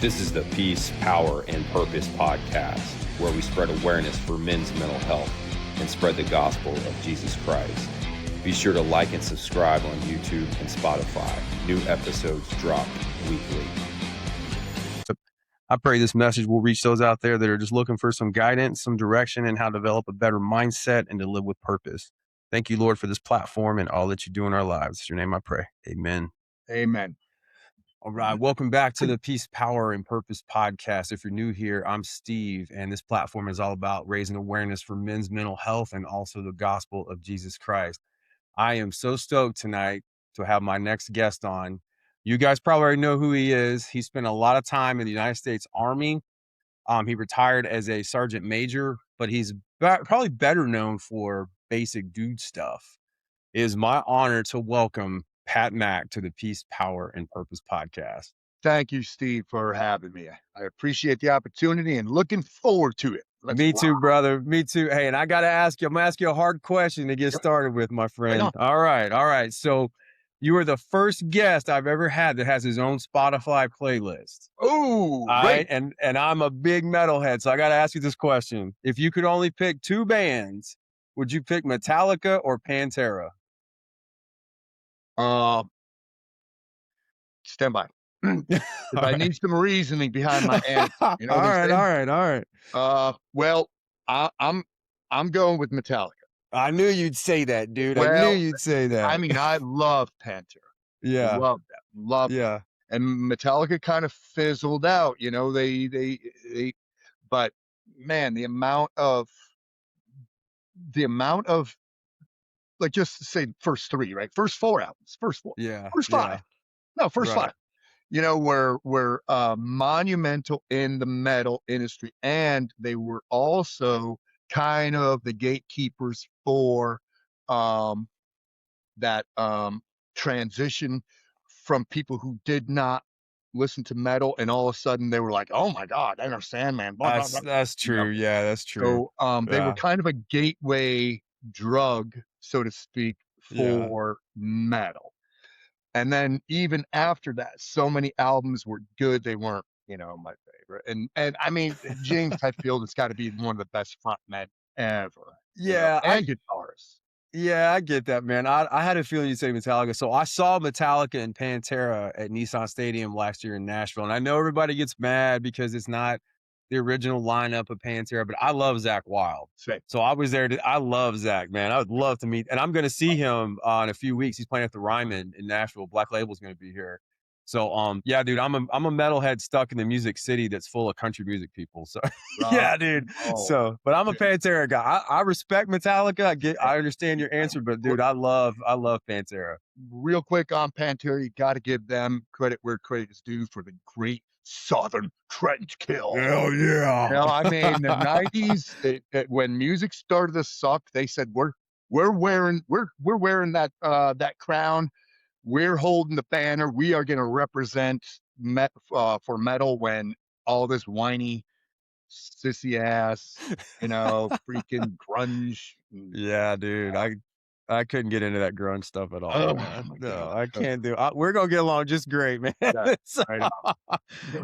This is the Peace, Power, and Purpose podcast, where we spread awareness for men's mental health and spread the gospel of Jesus Christ. Be sure to like and subscribe on YouTube and Spotify. New episodes drop weekly. I pray this message will reach those out there that are just looking for some guidance, some direction, and how to develop a better mindset and to live with purpose. Thank you, Lord, for this platform and all that you do in our lives. In your name I pray. Amen. Amen. All right. Welcome back to the Peace, Power, and Purpose podcast. If you're new here, I'm Steve, and this platform is all about raising awareness for men's mental health and also the gospel of Jesus Christ. I am so stoked tonight to have my next guest on. You guys probably already know who he is. He spent a lot of time in the United States Army. He retired as a sergeant major, but he's probably better known for basic dude stuff. It is my honor to welcome Pat Mack to the Peace, Power, and Purpose podcast. Thank you, Steve, for having me. I appreciate the opportunity and looking forward to it. Me too, brother. Me too. Hey, and I got to ask you, I'm going to ask you a hard question to get started with, my friend. All right. So you are the first guest I've ever had that has his own Spotify playlist. Oh, right. And I'm a big metalhead, so I got to ask you this question. If you could only pick two bands, would you pick Metallica or Pantera? Stand by. If I need some reasoning behind my answer. You know all right. Well, I'm going with Metallica. I knew you'd say that, dude. Well, I knew you'd say that. I mean, I love Pantera. Yeah. I love that. Love it. And Metallica kind of fizzled out, you know, but man, the amount of like, just to say first three, right? First four albums, first four, first five. No, first five. You know, were monumental in the metal industry, and they were also kind of the gatekeepers for that transition from people who did not listen to metal, and all of a sudden they were like, "Oh my God, I understand, man." Blah, blah, blah. That's true. You know? Yeah, that's true. So they were kind of a gateway drug, so to speak, for metal. And then even after that, so many albums were good. They weren't, you know, my favorite. And I mean, James Hetfield has got to be one of the best frontmen ever. Yeah. And guitarists. Yeah, I get that, man. I had a feeling you'd say Metallica. So I saw Metallica and Pantera at Nissan Stadium last year in Nashville. And I know everybody gets mad because it's not the original lineup of Pantera, but I love Zakk Wylde. Same. So I was there. I love Zakk, man. I would love to meet. And I'm going to see him in a few weeks. He's playing at the Ryman in Nashville. Black Label's going to be here. So, yeah, dude, I'm a metalhead stuck in the music city that's full of country music people. So, yeah, dude. So, but I'm a Pantera guy. I respect Metallica. I understand your answer, but dude, I love Pantera. Real quick on Pantera, you got to give them credit where credit is due for the great Southern Trench Kill. Hell yeah! You know, I mean, the '90s, when music started to suck, they said we're wearing that crown. We're holding the banner. We are going to represent for metal when all this whiny, sissy ass, you know, freaking grunge. Yeah, dude. I couldn't get into that grunge stuff at all. Man. No, I can't do it. We're going to get along just great, man. All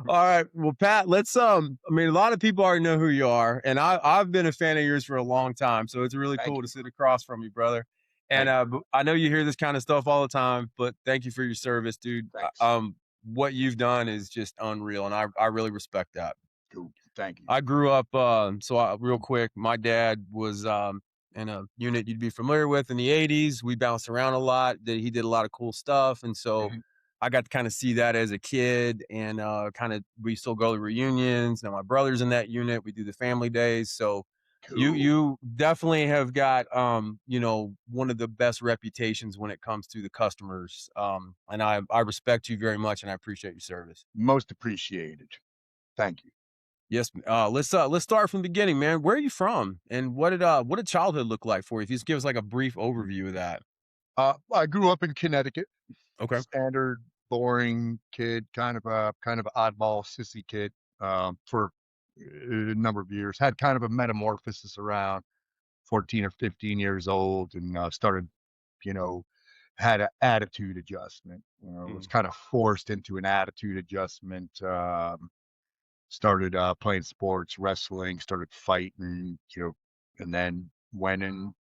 right. Well, Pat, let's, I mean, a lot of people already know who you are, and I've been a fan of yours for a long time. So it's really cool to sit across from you, brother. And I know you hear this kind of stuff all the time, but thank you for your service, dude. What you've done is just unreal, and I really respect that. Cool. Thank you. I grew up, real quick, my dad was in a unit you'd be familiar with in the 80s. We bounced around a lot. He did a lot of cool stuff. And so I got to kind of see that as a kid, and we still go to reunions. Now my brother's in that unit. We do the family days. So cool. You definitely have got, you know, one of the best reputations when it comes to the customers. And I respect you very much, and I appreciate your service. Most appreciated. Thank you. Yes. Let's start from the beginning, man. Where are you from, and what did childhood look like for you? If you just give us like a brief overview of that. I grew up in Connecticut. Okay. Standard, boring kid, kind of oddball, sissy kid. For a number of years, had kind of a metamorphosis around 14 or 15 years old, and started, you know, had an attitude adjustment. You know, was kind of forced into an attitude adjustment. started playing sports, wrestling, started fighting, and then went and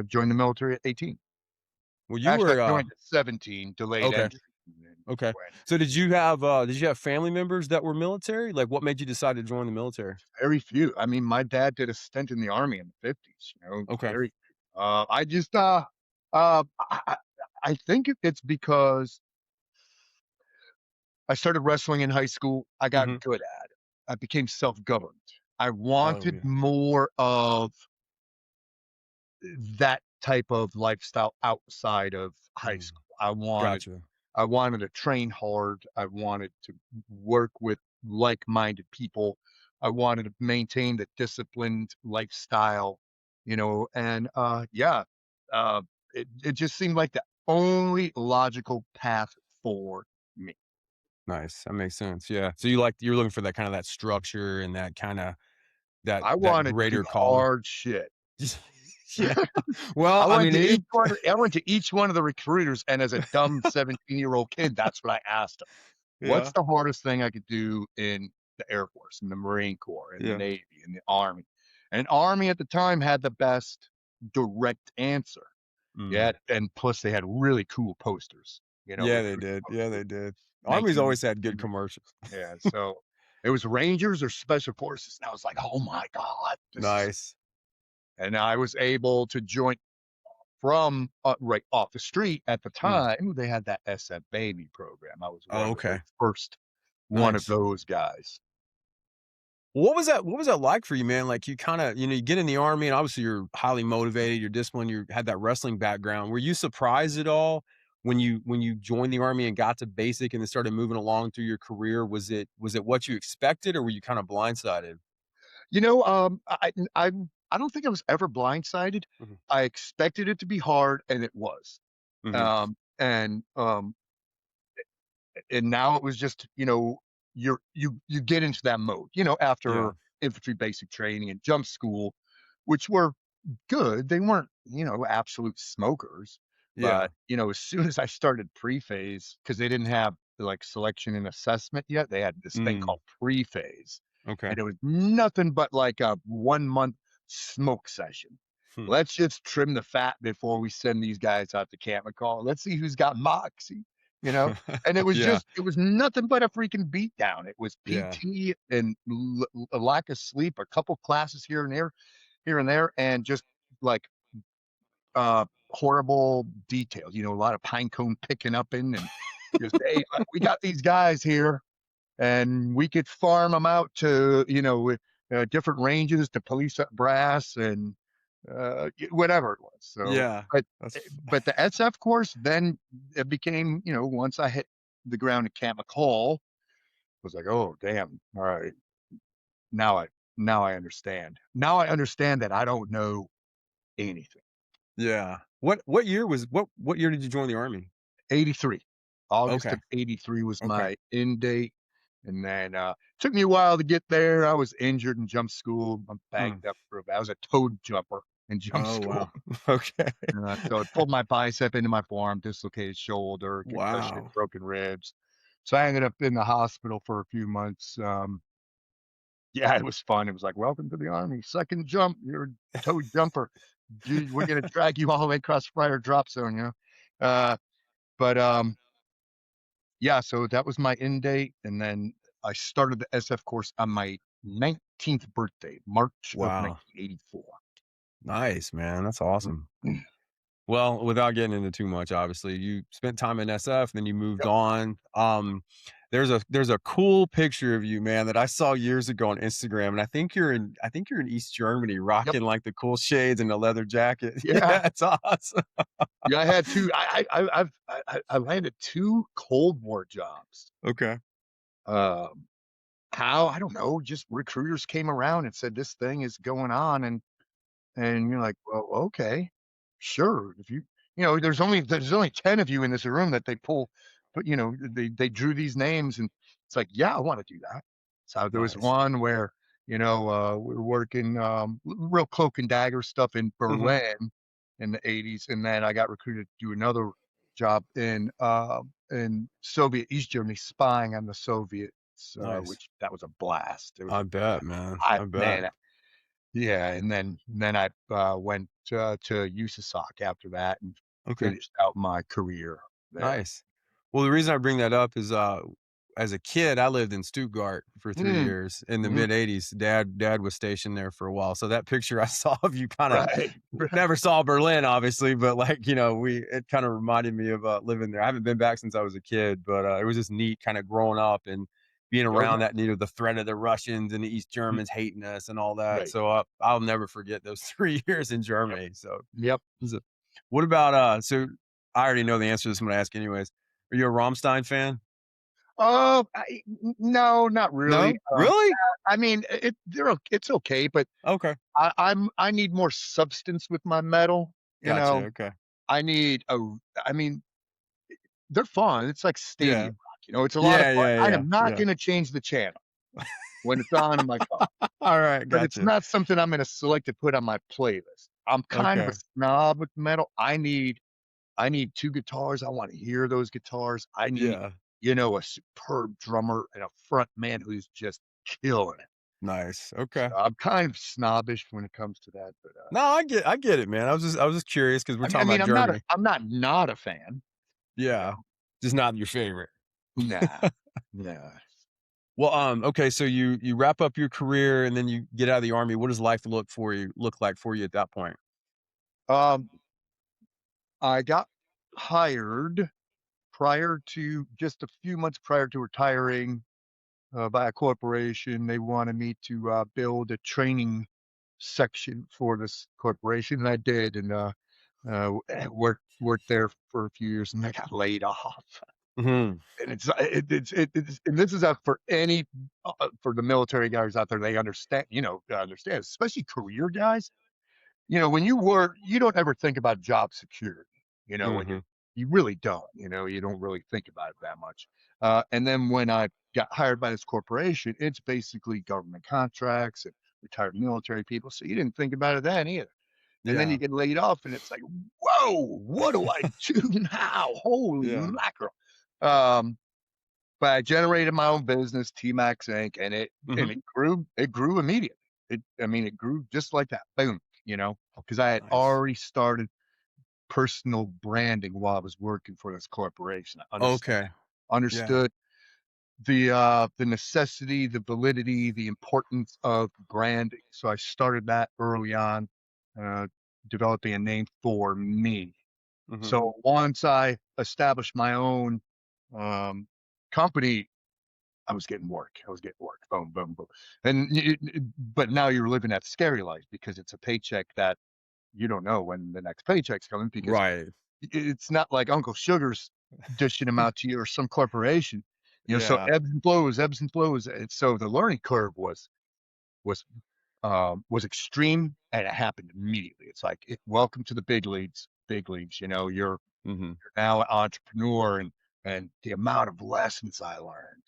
joined the military at 18. Well, you Actually, were, I joined at 17, delayed okay, entry, and then okay. went. So did you have family members that were military? Like, what made you decide to join the military? Very few. I mean, my dad did a stint in the army in the 50s, Okay. very few. I just, I I think it's because I started wrestling in high school. I got Mhm. good at it. I became self-governed. I Oh, wanted yeah. more of that type of lifestyle outside of high Mm, school. gotcha. I wanted to train hard. I wanted to work with like-minded people. I wanted to maintain the disciplined lifestyle, and yeah, uh, it just seemed like the only logical path for me. Nice, that makes sense, yeah. So you're looking for that kinda that structure and that kinda I that wanted to do greater calling. hard shit. Yeah. Well, I mean, it I went to each one of the recruiters, and as a dumb 17-year-old kid, that's what I asked them. What's yeah, the hardest thing I could do in the Air Force, in the Marine Corps, in the yeah. Navy, in the Army? And Army at the time had the best direct answer. Yeah, Mm. and plus they had really cool posters, Yeah, they recruiting did, yeah, they posters, did. Army's always had good 1983. commercials. Yeah, so it was Rangers or Special Forces, and I was like, "Oh my god, this is." Nice. And I was able to join from, right off the street. At the Mm. time, they had that SF Baby program. I was one Oh, of the very okay. first one of Nice. those guys. What was that like for you, man? Like, you kinda you get in the Army, and obviously you're highly motivated, you're disciplined, you had that wrestling background. Were you surprised at all when you joined the Army and got to basic and then started moving along through your career? Was it what you expected, or were you kinda blindsided? You know, I don't think I was ever blindsided. Mhm. I expected it to be hard, and it was. Mhm. And now it was just, you get into that mode, after Yeah. infantry basic training and jump school, which were good. They weren't, absolute smokers. Yeah. But, as soon as I started pre-phase, because they didn't have like selection and assessment yet, they had this thing Mm. called pre-phase. Okay. And it was nothing but like a 1 month smoke session. Hmm. Let's just trim the fat before we send these guys out to Camp McCall. Let's see who's got moxie, you know? And Yeah. it was nothing but a freaking beat down. It was Yeah. PT and a lack of sleep, a couple classes here and there, and just like horrible details. A lot of pine cone picking up in, and just, hey, we got these guys here, and we could farm them out to different ranges to police up brass and whatever it was. So, Yeah. but That's but the SF course, then it became, once I hit the ground at Camp McCall, was like, oh damn, all right, now I now I understand. Now I understand that I don't know anything. yeah. What year did you join the Army? 83. August Okay. of 83 was Okay. my end date. And then took me a while to get there. I was injured in jump school. I'm Mm. banged up I was a toad jumper in jump Oh, school. wow. Okay. So it pulled my bicep into my forearm, dislocated shoulder, concussion, Wow. broken ribs. So I ended up in the hospital for a few months. Yeah, it was fun. It was like, welcome to the Army. Second jump, you're a toad jumper. Dude, we're going to drag you all the way across the fire drop zone, Uh, but yeah, so that was my end date, and then I started the SF course on my 19th birthday, March of Wow. 1984. Nice, man. That's Mm, awesome. mm. Well, without getting into too much, obviously, you spent time in SF, then you moved Yep, on. There's a cool picture of you, man, that I saw years ago on Instagram, and I think you're in East Germany yep, rocking like the cool shades and the leather jacket. yeah, Yeah, it's awesome. yeah. I had two. I landed two Cold War jobs. Okay. Um, how I don't know. Just recruiters came around and said this thing is going on, and you're like, well, okay, sure. If there's only 10 of you in this room that they pull, but they drew these names, and it's like, yeah, I want to do that. So there was Nice. one where we were working real cloak and dagger stuff in Mhm. Berlin in the 80s, and then I got recruited to do another job in Soviet East Germany, spying on the Soviet months, Nice. which that was a blast. It was, I bet, man. I I bet. man, yeah. And then I went to USASOC after that and Okay. finished out my career there. Nice. Well, the reason I bring that up is, as a kid, I lived in Stuttgart for 3 Mm, years in the mhm. mid '80s. Dad was stationed there for a while. So that picture I saw of you kinda Right, right. never saw Berlin, obviously, but, like, it kinda reminded me of, living there. I haven't been back since I was a kid, but, it was just neat kinda growing up and being Oh around yeah. that, the threat of the Russians and the East Mm, Germans hating us and all that. right. So, I'll never forget those 3 years in Yep. Germany. So, Yep. so what about, so I already know the answer to this, I'm gonna ask anyways. Are you a Rammstein fan? No, not really. No? Really? I mean, it's okay, but Okay. I need more substance with my metal. You Gotcha, know, okay. I need a. I mean, they're fun. It's like Yeah. stadium rock. You know, it's a lot of Yeah, fun. yeah, I yeah, am not yeah. going to change the channel when it's on in my car, Alright, but it's gotcha. not something I'm going to select to put on my playlist. I'm kind of a Okay. snob with metal. I need two guitars. I want to hear those guitars. I need, Yeah. a superb drummer and a front man who's just killing it. Nice, So okay. I'm kind of snobbish when it comes to that, but, No, I get it, man. I was just curious because 'cause we're I talking mean, about Germany. I'm not a fan, you Yeah. know? Just not your favorite. Nah, nah. Well, okay, so you wrap up your career and then you get out of the army. What does life look like for you at that point? Um, I got hired just a few months prior to retiring, by a corporation. They wanted me to, build a training section for this corporation, and I did, and, worked there for a few years, and I got laid off. Mhm. And it's and this is out for any, for the military guys out there, they understand, especially career guys. When you work, you don't ever think about job security, when Mhm. you really don't, you don't really think about it that much. And then when I got hired by this corporation, it's basically government contracts and retired military people. So you didn't think about it then either. And then you Yeah. get laid off and it's like, whoa, what do I do now? Holy Yeah. mackerel. Um, but I generated my own business, T.A.P.S Inc., and it Mhm. and it grew immediately. It grew just like that. Boom, because I had Nice. already started personal branding while I was working for this corporation. I Okay. Yeah. understood the necessity, the validity, the importance of branding. So I started that early on, uh, developing a name for me. Mhm. So once I established my own um, company, I was getting work. I was getting work. Boom, boom, boom. But now you're living that scary life because it's a paycheck that you don't know when the next paycheck's coming because Right. it's not like Uncle Sugar's dishing them out to you or some corporation. So Yeah. ebbs and flows. And so the learning curve was was extreme and it happened immediately. It's like, welcome to the big leagues. Big leagues. Mhm. You're now an entrepreneur, and the amount of lessons I learned,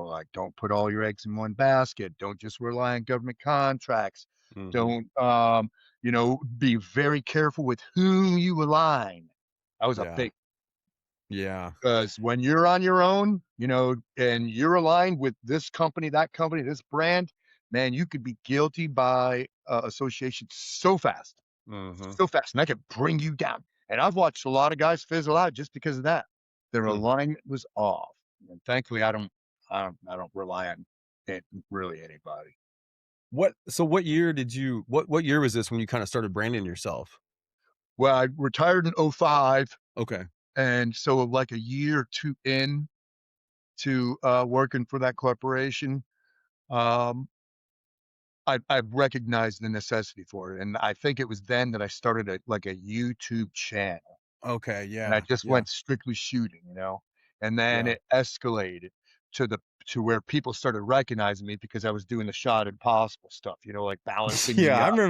like don't put all your eggs in one basket. Don't just rely on government contracts. Mhm. Don't, be very careful with whom you align. That was a Yeah. big, Yeah. because when you're on your own, and you're aligned with this company, that company, this brand, man, you could be guilty by association Mhm. so fast, and that could bring you down. And I've watched a lot of guys fizzle out just because of that. Their Hmm. alignment was off. And thankfully, I don't rely on it, really anybody. What year what year was this when you kinda started branding yourself? Well, I retired in '05, Okay. and so like a year or two in to working for that corporation, um, I recognized the necessity for it, and I think it was then that I started a YouTube channel. Okay, And I yeah, just yeah, went strictly shooting, and then yeah. it escalated to the to where people started recognizing me because I was doing the shot impossible stuff, like Yeah, I balancing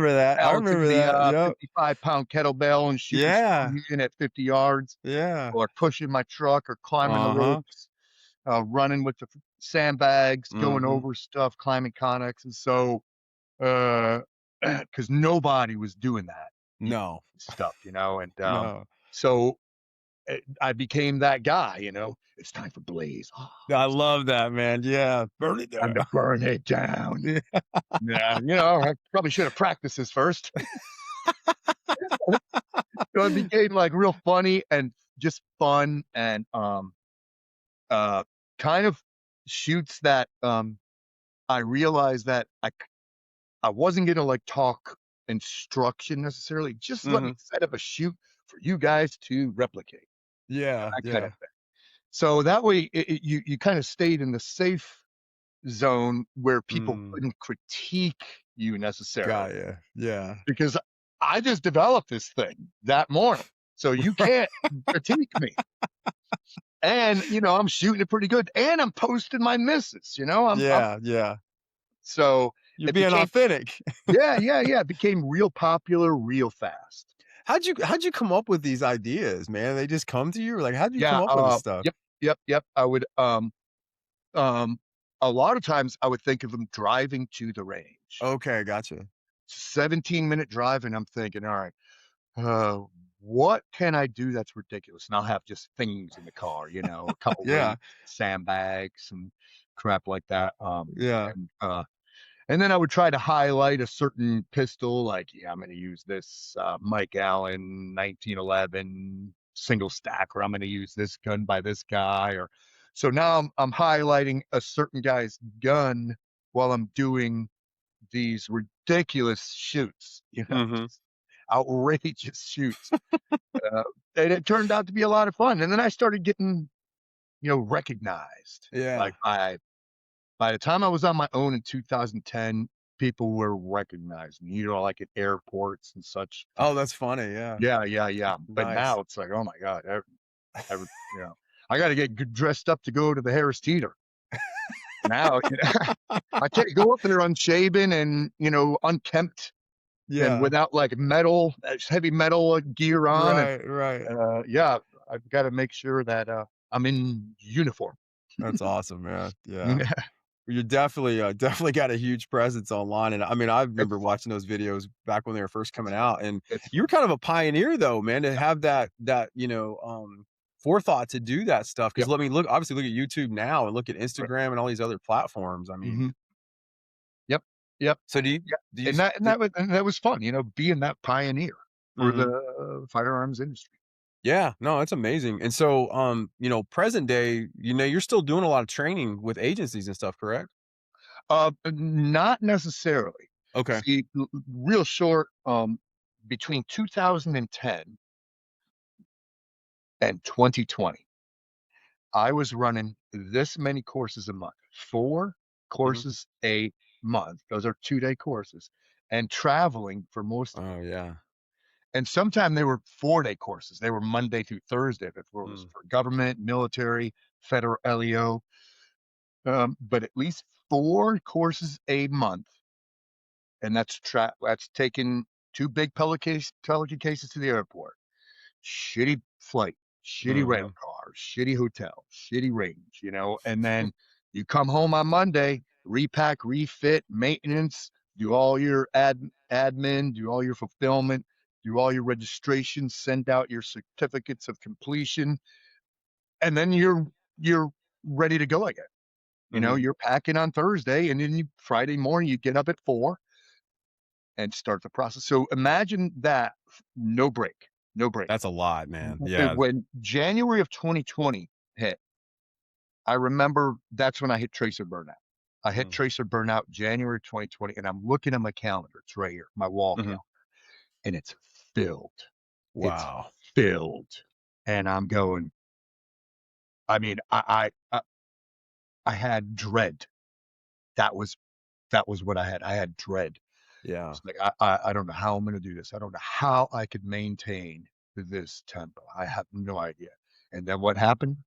remember the that, yep. 55-pound kettlebell and shooting Yeah, in at 50 yards, yeah. or pushing my truck, or climbing the Uh-huh. ropes, running with the sandbags, going Mhm. over stuff, climbing Connex, and so because nobody was doing that No, stuff, and no. so I became that guy, it's time for Blaze. Oh, I it's love that, man. Yeah. Burn it time down. to burn it down. Yeah. Yeah, I probably should have practiced this first. So it became like real funny and just fun and uh kind of shoots that I realized that I wasn't gonna like talk instruction necessarily. Just let me Mhm. set up a shoot for you guys to replicate, Yeah, that kind of yeah. thing. So that way you kind of stayed in the safe zone where people Mm. couldn't critique you necessarily Got ya. Yeah. because I just developed this thing that morning. So you can't critique me. And I'm shooting it pretty good, and I'm posting my misses. I'm Yeah, yeah. so You're it being became authentic. yeah, yeah, yeah. It became real popular real fast. How'd you come up with these ideas, man? They just come to you? Or like, how'd you come Yeah. up with this stuff? Yep, yep, yep. I would um a lot of times I would think of them driving to the range. Okay, gotcha. 17-minute drive, and I'm thinking, all right, uh, what can I do that's ridiculous? And I'll have just things in the car, a couple Yeah, weights, sandbags, and crap like that. yeah. And then I would try to highlight a certain pistol, like, yeah, I'm going to use this Mike Allen 1911 single stack, or I'm going to use this gun by this guy, or so now I'm highlighting a certain guy's gun while I'm doing these ridiculous shoots, Mhm. just outrageous shoots, uh, and it turned out to be a lot of fun. And then I started getting, recognized, Yeah. like by the time I was on my own in 2010, people were recognizing me, like at airports and such. Oh, that's funny, yeah. Yeah, yeah, yeah. But Nice. now it's like, oh my God, every, I got to get dressed up to go to the Harris Teeter. Now, I can't go up there unshaven and, unkempt and Yeah. without like heavy metal gear on. And Right, right. yeah, I've got to make sure that I'm in uniform. That's awesome, man. Yeah. You're definitely, definitely got a huge presence online, and I mean, I remember It's watching those videos back when they were first coming out, and it's you were fun. kind of a pioneer though, man, to have that, forethought to do that stuff. Because Yep. let me obviously look at YouTube now and look at Right. Instagram and all these other platforms. I mean, Hmm. Yep. Yep. so Yeah, do you and s that and d that was and that was fun, being that pioneer for Mhm. the firearms industry. Yeah, no, it's amazing, and so, present day, you're still doing a lot of training with agencies and stuff, correct? Not necessarily. Okay. See, real short, between 2010 and 2020, I was running this many courses a month, 4 Mhm. courses a month. Those are 2-day courses, and traveling for most of it. Oh, yeah. And sometimes they were 4-day courses. They were Monday through Thursday if it was Mm. for government, military, federal LEO, but at least 4 courses a month, and that's taking 2 big Pelican cases to the airport, shitty flight, shitty rental Mhm. car, shitty hotel, shitty range, and then you come home on Monday, repack, refit, maintenance, do all your admin, do all your fulfillment, do all your registrations, send out your certificates of completion, and then you're ready to go again. Mhm. You're packing on Thursday, and then Friday morning you get up at 4 and start the process. So imagine that, no break, no break. That's a lot, man. Yeah. When January of 2020 hit, I remember that's when I hit tracer burnout. I hit Mm. tracer burnout January 2020, and I'm looking at my calendar. It's right here, my wall Mhm. calendar, and it's filled. It's Wow. filled, and I'm going. I mean, I had dread. That was that was what I had. I had dread. Yeah. It's like I don't know how I'm going to do this. I don't know how I could maintain this tempo. I have no idea. And then what happened?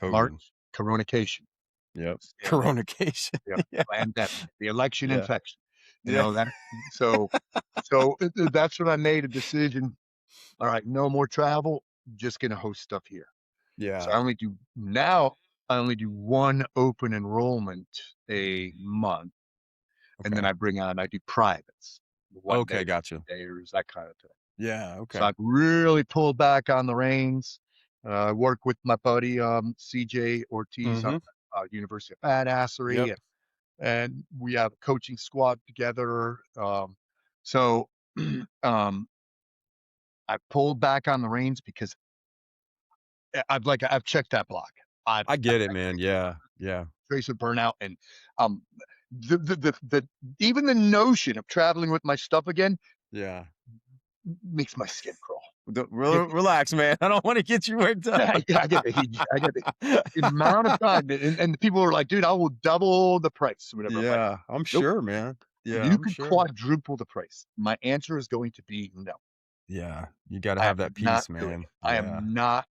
COVID. March, coronation. Yep. Yeah, Coronation. yeah, Yeah. pandemic, the election Yeah. infection. Yeah. That so that's when I made a decision. All right, no more travel. Just gonna host stuff here. So Yeah. I only do one open enrollment a month, and then Okay. I do privates, one Okay, day, gotcha. days, that kind of thing. Yeah, So okay. I've really pulled back on the reins. I work with my buddy CJ Ortiz on Mm-hmm. University of Badassery, Yep. and we have a coaching squad together. So um, I pulled back on the reins because I've checked that block. I've I get it, man. Yeah. Yeah. trace of burnout, and um, the even the notion of traveling with my stuff again Yeah. makes my skin crawl. Relax, man. I don't want to get you worked up. I get the heat. I get the amount of time, and the people are like, "Dude, I will double the price, or whatever." I'm like, Yeah, I'm "Nope, sure, man. Yeah, you I'm could sure. quadruple the price." My answer is going to be no. Yeah, you gotta I have am that not peace, doing man. it. I Yeah. am not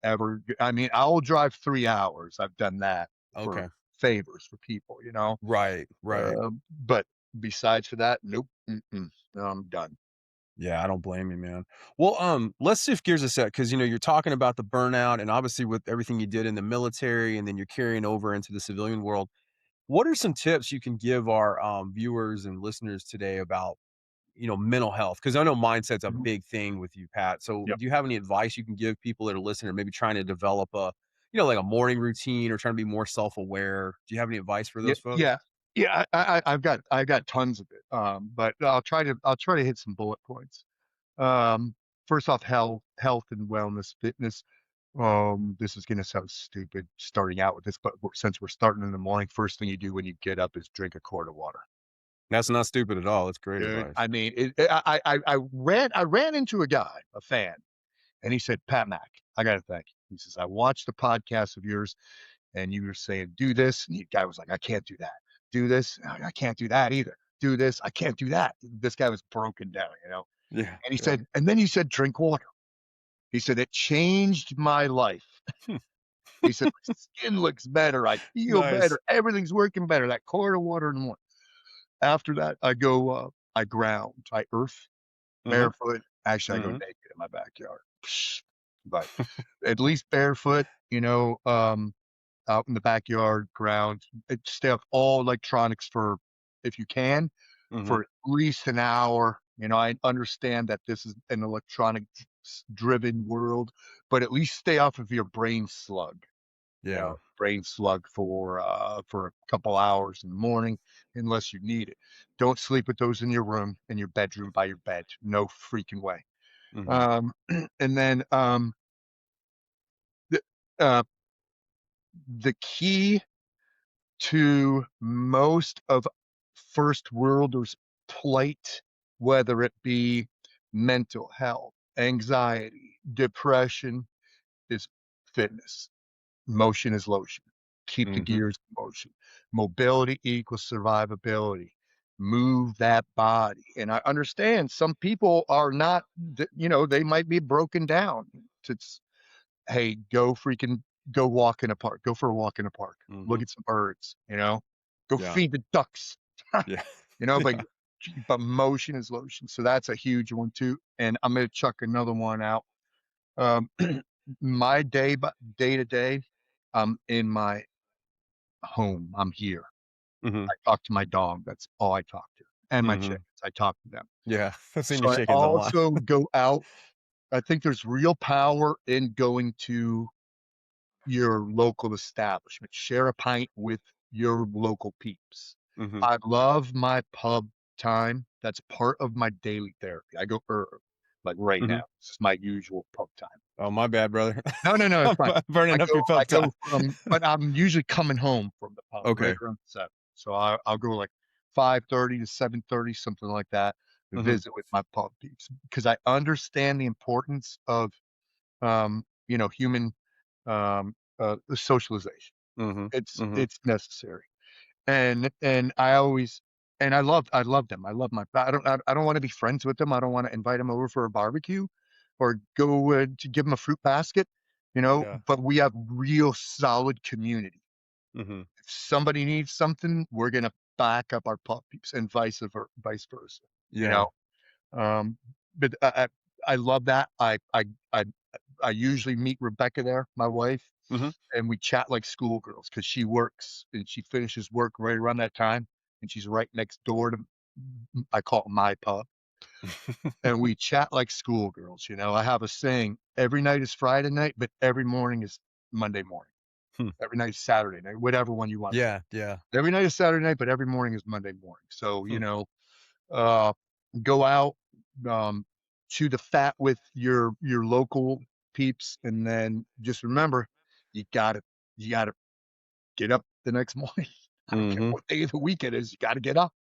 ever. I mean, I will drive 3 hours. I've done that for Okay. favors for people, Right, right. But besides for that, nope. No, I'm done. Yeah, I don't blame you, man. Well, let's shift gears a sec because you're talking about the burnout and obviously with everything you did in the military and then you're carrying over into the civilian world. What are some tips you can give our viewers and listeners today about, mental health? Because I know mindset's a Mhm. big thing with you, Pat. So Yep. do you have any advice you can give people that are listening or maybe trying to develop like a morning routine or trying to be more self-aware? Do you have any advice for Yeah, those folks? yeah, yeah. I've got tons of it. But I'll try to hit some bullet points. Um, First off, health and wellness, fitness. This is gonna sound stupid starting out with this, but since we're starting in the morning, first thing you do when you get up is drink a quart of water. That's not stupid at all. It's great Dude, advice. I mean, I ran into a guy, a fan, and he said, "Pat Mack, I got to thank you." He says, "I watched the podcast of yours, and you were saying do this," and the guy was like, "I can't do that. Do this, I can't do that either. Do this, I can't do that." This guy was broken down. Yeah, And he yeah. said, and then he said, "Drink water." He said, "It changed my life." He said, "My skin looks better. I feel Nice. better. Everything's working better. That quart of water in the morning." After that, I ground, I earth Mhm, barefoot. Actually, I go mhm, naked in my backyard, but at least barefoot, out in the backyard, ground. Stay off all electronics for, if you can, mhm. for at least an hour. I understand that this is an electronic driven world, but at least stay off of your brain slug. Yeah. Brain slug for a couple hours in the morning, unless you need it. Don't sleep with those in your room, in your bedroom, by your bed. No freaking way. Mhm, Um, and then the uh, the key to most of first worlders' plight, whether it be mental health, anxiety, depression, is fitness. Motion is lotion. Keep the mhm. gears in motion. Mobility equals survivability. Move that body. And I understand some people are not, they might be broken down. It's, hey, go walk in a park. Go for a walk in a park. Look Mhm. at some birds. Go Yeah. feed the ducks. Yeah. But Yeah. motion is lotion. So that's a huge one too. And I'm gonna chuck another one out. Um, my day to day, I'm in my home. I'm here. Mhm, I talk to my dog. That's all I talk to. And my chickens. mhm. I talk to them. Yeah. I've seen your So I chickens online. also go out. I think there's real power in going to your local establishment. Share a pint with your local peeps. Mhm. I love my pub time. That's part of my daily therapy. I go like right now. Mhm. This is my usual pub time. Oh, my bad, brother. No, no, no, it's I'm fine. burning up your I pub time. go but I'm usually coming home from the pub right Okay. around 7. So I'll go like 5:30 to 7:30, something like that, to Mhm, visit with my pub peeps because I understand the importance of human socialization. mhm, It's mhm. it's necessary. And I love them. I love I don't want to be friends with them. I don't want to invite them over for a barbecue or go to give them a fruit basket. Yeah. But we have real solid community. Mhm. If somebody needs something, we're gonna back up our puppies and vice versa. You Yeah. know, um, but I love that. I usually meet Rebecca there, my wife, Mhm. and we chat like schoolgirls because she works and she finishes work right around that time, and she's right next door to, I call it my pub. and we chat like schoolgirls. I have a saying: every night is Friday night, but every morning is Monday morning. Hmm. Every night is Saturday night, whatever one you want to say. Yeah, yeah. Every night is Saturday night, but every morning is Monday morning. So, Hmm. uh, go out, um, chew the fat with your local peeps, and then just remember, you gotta you gotta get up the next morning. I don't care Mhm. what day of the week it is, you gotta get up.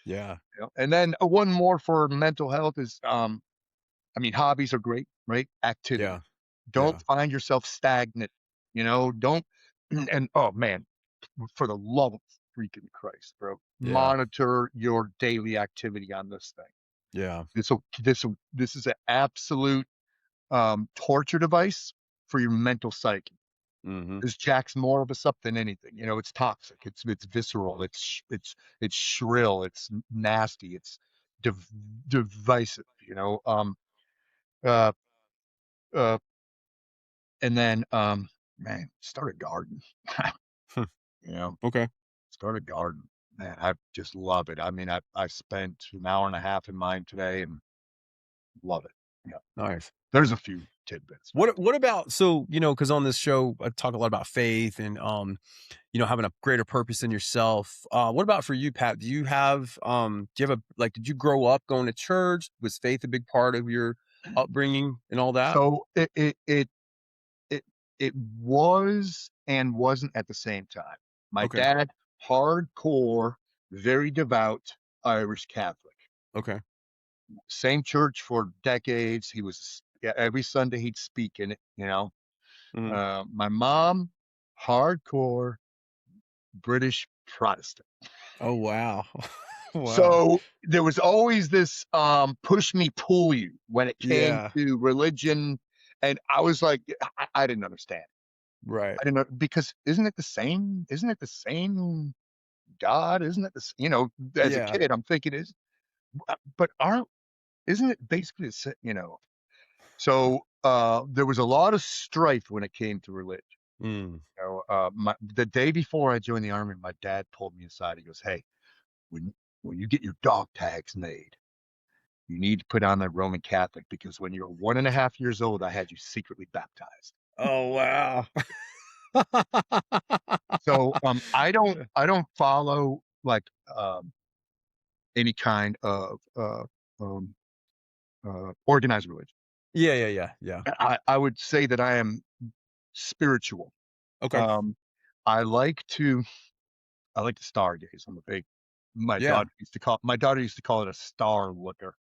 Yeah, And then one more for mental health is, I mean, hobbies are great, right? Activity. yeah, Don't yeah, find yourself stagnant. Don't. And oh man, for the love of freaking Christ, bro, yeah, monitor your daily activity on this thing. yeah. This is an absolute torture device for your mental psyche. Mhm. This jacks more of us up than anything. It's toxic. It's visceral. It's shrill. It's nasty. It's div- divisive. Uh, uh, and then man, start a garden. Hmm. you know, Okay, start a garden. Man, I just love it. I mean, I spent an hour and a half in mine today and love it. Yeah, nice. there's a few tidbits, man. What about, so, because on this show I talk a lot about faith and having a greater purpose in yourself. What about for you, Pat? Do you have a, like, did you grow up going to church? Was faith a big part of your upbringing and all that? So it it was and wasn't at the same time. My Okay. dad, hardcore, very devout Irish Catholic. Okay. Same church for decades. He was, yeah, every Sunday he'd speak in it. Mhm. My mom, hardcore British Protestant. Oh, wow. Wow. So there was always this push me, pull you when it came Yeah, to religion. And I was like, I didn't understand. right. I didn't know, because isn't it the same? Isn't it the same God? Isn't it as a Yeah. kid, I'm thinking but aren't, isn't it basically the So there was a lot of strife when it came to religion. Mm. The day before I joined the army, my dad pulled me aside. He goes, "Hey, when you get your dog tags made, you need to put on that Roman Catholic, because when you're 1.5 years old, I had you secretly baptized." Oh, wow. So I don't follow like any kind of um, organized religion. Yeah, yeah, yeah, yeah. I would say that I am spiritual. Okay. Um, I like to I like to stargaze. I'm a big Yeah. my daughter used to call it a star looker.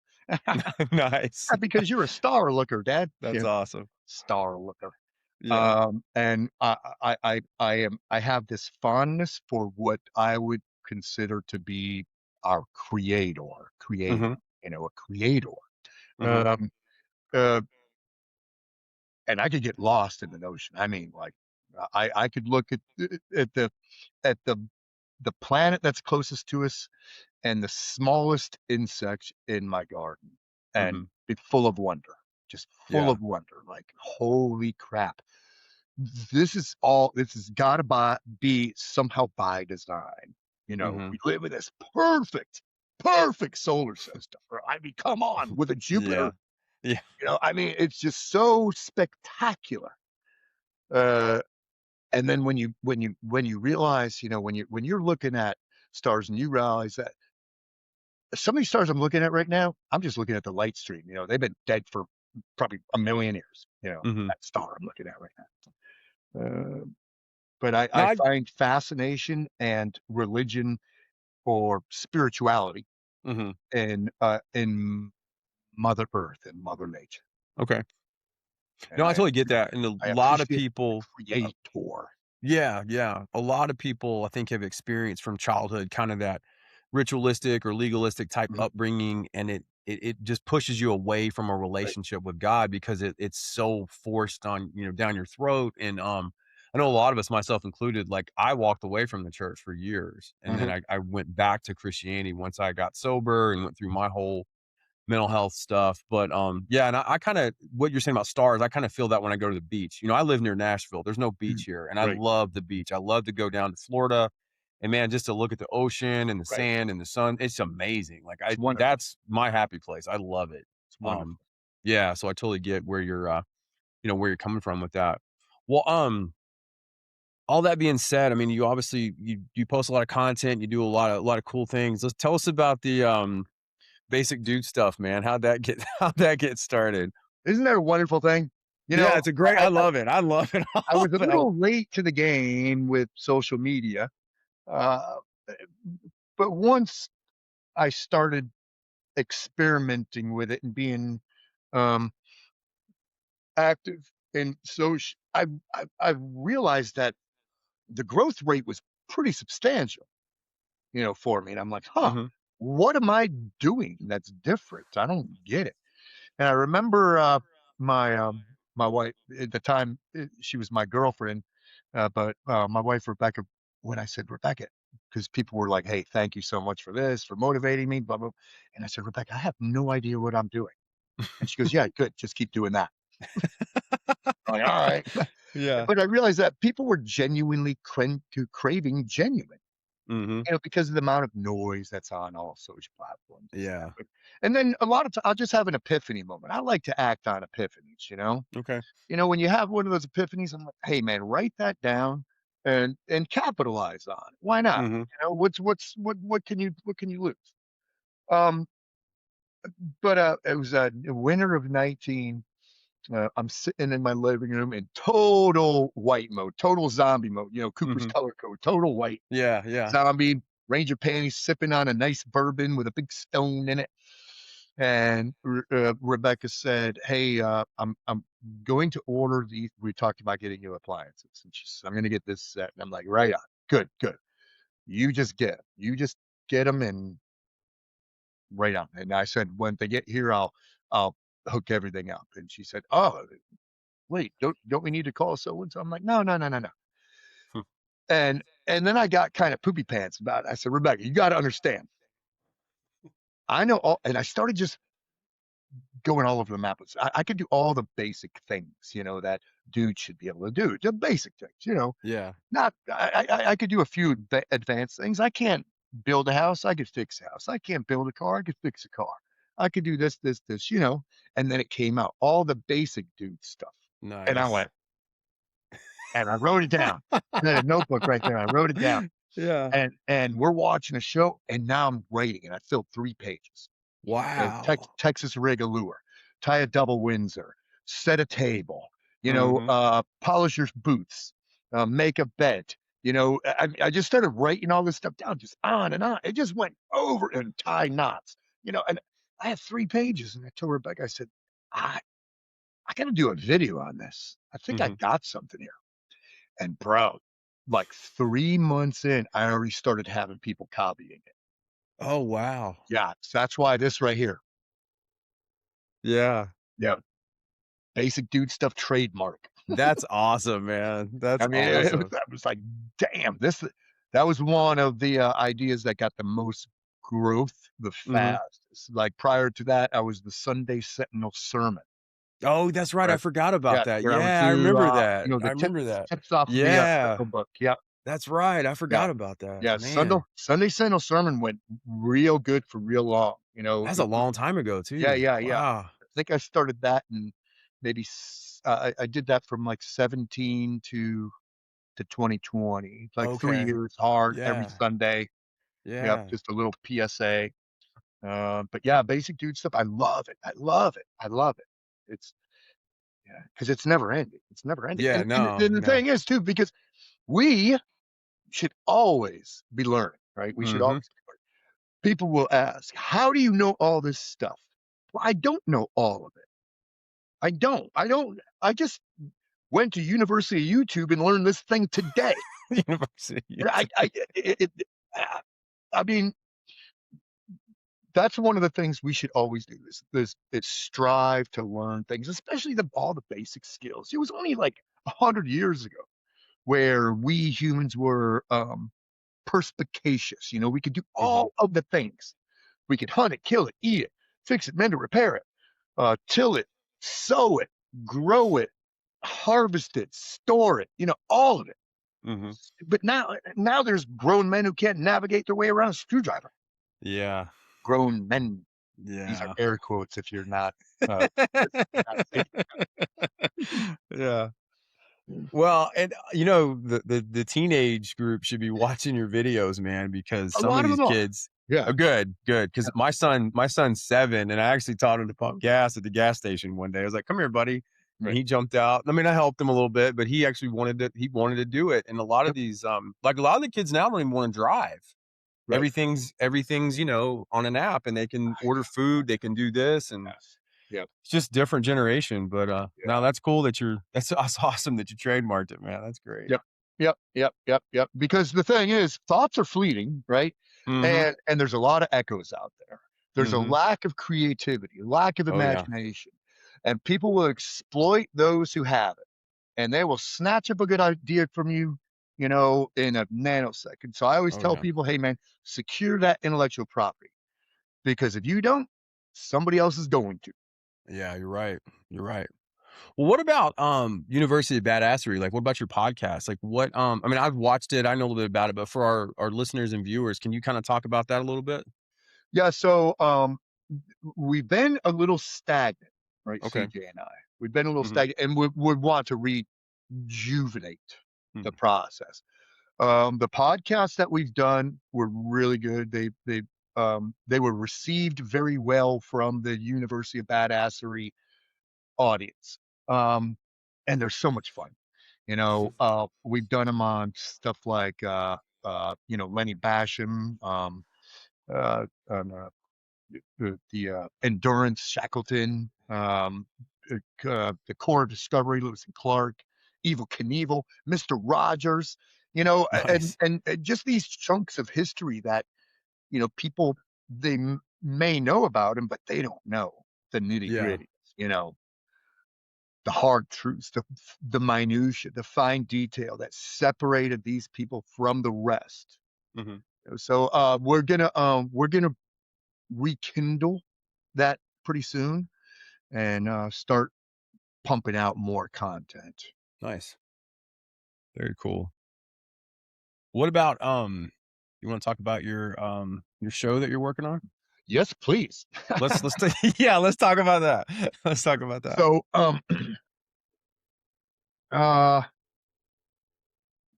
Nice. Because you're a star looker, Dad. That's awesome. Star looker. Yeah. And I have this fondness for what I would consider to be our creator, Mhm, a creator. mhm. Um, uh, and I could get lost in the notion. I mean, like, I could look at the the planet that's closest to us and the smallest insect in my garden and Mhm. be full of wonder, just full Yeah. of wonder. Like, holy crap. This has got to be somehow by design. Mhm. We live in this perfect solar system. I mean, come on, with a Yeah. Jupiter, Yeah. I mean, it's just so spectacular. Uh, and then when you realize, when you're looking at stars and you realize that some of these stars I'm looking at right now, I'm just looking at the light stream. They've been dead for probably a million years. Mhm. That star I'm looking at right now. But No, I find fascination and religion or spirituality mhm. in Mother Earth and Mother Nature, Okay. and No, I totally get that, and a I lot of appreciate the people Creator. yeah, yeah. A lot of people, I think, have experienced from childhood kind of that ritualistic or legalistic type Mhm. upbringing, and it just pushes you away from a Right. relationship with God because it's so forced on, down your throat. And I know a lot of us, myself included, like, I walked away from the church for years, and then Mhm. I went back to Christianity once I got sober and went through my whole mental health stuff. But yeah, and I kind of, what you're saying about stars, I kind of feel that when I go to the beach. I live near Nashville. There's no beach Mm. here, and I Right. love the beach. I love to go down to Florida And man, just to look at the ocean and the Right. sand and the sun, it's amazing. Like It's wonderful. that's my happy place. I love it. It's wonderful. Yeah, so I totally get where you're, where you're coming from with that. Well, all that being said, I mean, you obviously you post a lot of content, you do a lot of cool things. Let's tell us about the basic dude stuff, man. How'd that get started? Isn't that a wonderful thing? You Yeah, know, it's a great. I love it. I love it. I was a Also. little late to the game with social media, uh, but once I started experimenting with it and being um, active in social, I realized that the growth rate was pretty substantial, for me. And I'm like, huh, Hmm. what am I doing that's different? I don't get it. And I remember my my wife at the time. She was my girlfriend, but my wife Rebecca. When I said Rebecca, because people were like, "Hey, thank you so much for this, for motivating me," blah blah. And I said, Rebecca, I have no idea what I'm doing. And she goes, "Yeah, good. Just keep doing that." I'm like, all right. Yeah. But I realized that people were genuinely craving genuine, Hmm. because of the amount of noise that's on all social platforms and Yeah. stuff. And then a lot of times I'll just have an epiphany moment. I like to act on epiphanies. Okay. When you have one of those epiphanies, I'm like, hey man, write that down and capitalize on it. Why not? Hmm. What can you lose? Um, but it was winter of 19. I'm sitting in my living room in total white mode, total zombie mode. Cooper's Hmm. color code, total white. Yeah. Yeah. Zombie, Ranger panties, sipping on a nice bourbon with a big stone in it. And Rebecca said, "Hey, I'm going to order these. We talked about getting you appliances, and she said, I'm going to get this set." And I'm like, "Right on, good, good. You just get them and right on." And I said, "When they get here, I'll hook everything up." And she said, "Oh, wait, don't we need to call so and so?" I'm like, "No, no, no, no, no." And then I got kind of poopy pants about it. I said, "Rebecca, you got to understand. I know all," and I started just going all over the map. I could do all the basic things, that dude should be able to do. The basic things. Yeah. Not I could do a few advanced things. I can't build a house. I could fix a house. I can't build a car. I could fix a car. I could do this, this, this. And then it came out all the basic dude stuff, and I Nice. went and I wrote it down. I had a notebook right there. I wrote it down, Yeah. and we're watching a show, and now I'm writing, and I filled 3 pages. Wow. Texas rig a lure, tie a double Windsor, set a table, Hmm. polish your boots, make a bed. I just started writing all this stuff down, just on and on. It just went over and tie knots, and I had 3 pages. And I told Rebecca, I said, I got to do a video on this. I think I Hmm. got something here. And bro, like 3 months in, I already started having people copying it. Oh, wow. Yeah, so that's why this right here. Yeah. Yeah, basic dude stuff trademark. That's awesome, man. That's I mean, awesome. I was like, damn, that was one of the ideas that got the most growth the Hmm. fastest. Like prior to that, I was the Sunday Sentinel sermon. Oh, that's right. I Right. forgot about Yeah, that. where I would Yeah, I do, remember that. I the remember that. tips off of the Yeah, Sentinel book. Yeah, that's right. I yeah, forgot about that. yeah. Man, Sunday Sentinel sermon went real good for real long. that's a long time ago Yeah, too. yeah, yeah. Wow. I think I started that in maybe I did that from like 17 to 2020. Like three Okay. years hard every Yeah. Sunday. Yep, Yeah. just a little PSA. But yeah, basic dude stuff. I love it. I love it. I love it. It's yeah, because it's never ending. It's never ending. Yeah. And No, the no. thing is too, because we should always be learning, right? We should Hmm. always be learning. People will ask, how do you know all this stuff? Well, I don't know all of it. I don't. I don't. I just went to University of YouTube and learned this thing today. University. And uh, I mean, that's one of the things we should always do is strive to learn things, especially all the basic skills. It was only like 100 years ago where we humans were perspicacious. We could do Hmm. all of the things. We could hunt it, kill it, eat it, fix it, mend it, repair it, till it, sow it, grow it, harvest it, store it. All of it. Mm-hmm. But now there's grown men who can't navigate their way around a screwdriver. Yeah. Grown men. These are Yeah. air quotes if you're not not seeing Yeah. it. Well, and the teenage group should be watching your videos, man, because A some of lot of these them are. kids Yeah. are good. Because Yeah. my son's 7, and I actually taught him to pump gas at the gas station one day. I was like, "Come here, buddy," and Right. he jumped out. I mean, I helped him a little bit, but he actually wanted to do it. And a lot of Yep. these, like a lot of the kids now don't even want to drive. Right. Everything's on an app, and they can order food. They can do this, and Yes. Yep. it's just different generation. But no, Yeah. that's cool that's awesome that you trademarked it, man. That's great. Yep. Yep. Because the thing is, thoughts are fleeting, right? Mm-hmm. And there's a lot of echoes out there. There's a Mm-hmm. lack of creativity, lack of Oh yeah. imagination, and people will exploit those who have it, and they will snatch up a good idea from you, in a nanosecond. So I always Oh tell yeah. people, hey man, secure that intellectual property, because if you don't, somebody else is going to. Yeah, you're right. You're right. Well, what about University of Badassery? Like, what about your podcast? Like, I mean, I've watched it. I know a little bit about it, but for our listeners and viewers, can you kind of talk about that a little bit? Yeah. So we've been a little stagnant, right? Okay. CJ and I, we've been a little Mm-hmm. stagnant, and we would want to rejuvenate the Mm-hmm. process. The podcasts that we've done were really good. They were received very well from the University of Badassery audience. Um, and they're so much fun. We've done them on stuff like Lenny Basham, on the Endurance Shackleton, the Core of Discovery, Lewis and Clark, Evil Knievel, Mr. Rogers, Nice. and just these chunks of history that people may know about him, but they don't know the nitty Yeah. gritty, the hard truths, the minutia, the fine detail that separated these people from the rest. Mm-hmm. So we're gonna rekindle that pretty soon, and start pumping out more content. Nice. Very cool. What about you want to talk about your show that you're working on? Yes, please. Yeah, let's talk about that. Let's talk about that. So uh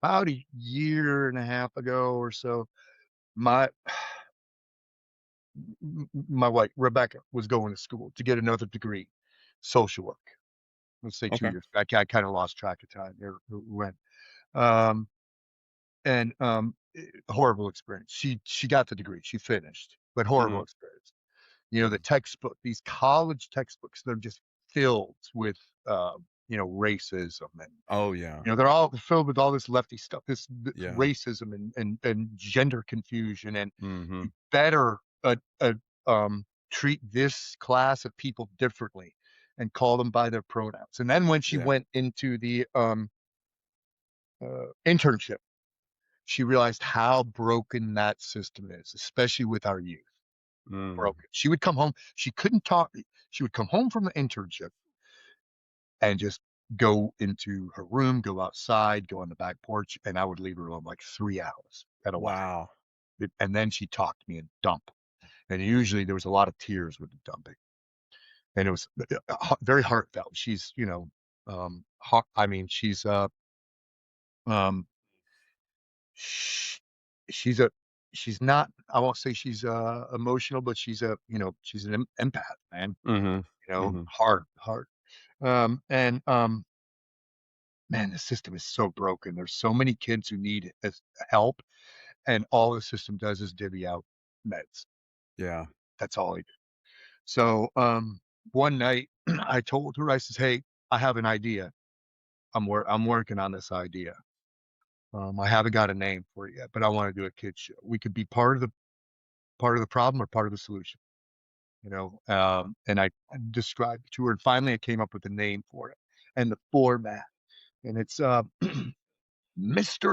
about a year and a half ago or so, my my wife Rebecca was going to school to get another degree, social work. Let's say 2 Okay. years. I kind of lost track of time there when. Um, and horrible experience. She got the degree. She finished, but Mm-hmm. horrible experience. The textbook, these college textbooks, they're just filled with uh, racism, and Oh yeah. they're all filled with all this lefty stuff, this Yeah. racism and gender confusion, and Mm-hmm. you better treat this class of people differently and call them by their pronouns. And then when she Yeah. went into the internship, she realized how broken that system is, especially with our youth. Mm. Broken. She would come home. She couldn't talk. She would come home from the internship and just go into her room, go outside, go on the back porch, and I would leave her alone like 3 hours at a while. Wow. And then she talked to me and dump. And usually there was a lot of tears with the dumping, and it was very heartfelt. She's, I mean, um, sh- she's a, she's not. I won't say she's emotional, but she's an empath, man. Mm-hmm. Mm-hmm. Hard. And Man, the system is so broken. There's so many kids who need help, and all the system does is divvy out meds. Yeah. That's all I do. So one night I told her, I says, "Hey, I have an idea. I'm working on this idea. I haven't got a name for it yet, but I want to do a kids show. We could be part of the problem or part of the solution, And I described it to her, and finally I came up with a name for it and the format, and it's Mr.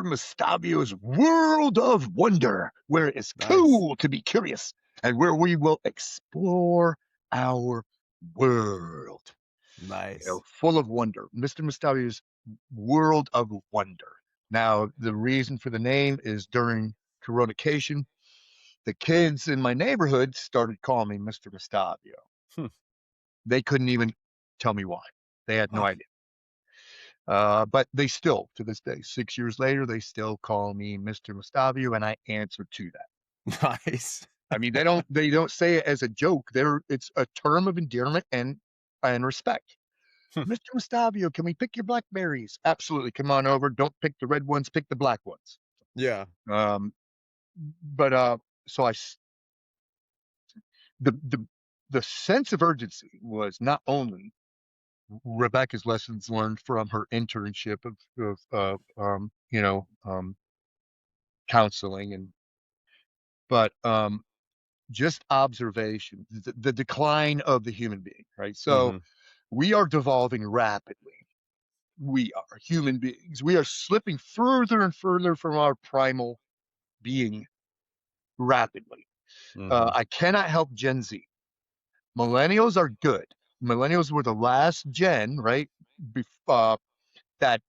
Mustavio's World of Wonder, where it's Nice. cool to be curious and where we will explore our world, Nice. full of wonder. Mr. Mustavio's World of Wonder. Now, the reason for the name is during Coronication, the kids in my neighborhood started calling me Mr. Mustavio. Hmm. They couldn't even tell me why. They had no Huh. idea. But they still, to this day, 6 years later, they still call me Mr. Mustavio, and I answer to that. Nice. I mean, they don't say it as a joke. It's a term of endearment and respect. Hmm. Mr. Mustavio, can we pick your blackberries? Absolutely. Come on over. Don't pick the red ones, pick the black ones. Yeah. Um, but so the the sense of urgency was not only Rebecca's lessons learned from her internship of counseling, but just observation, the decline of the human being, right? So Hmm. we are devolving rapidly. We are human beings. We are slipping further and further from our primal being rapidly. Hmm. I cannot help Gen Z. Millennials are good. Millennials were the last gen, right? That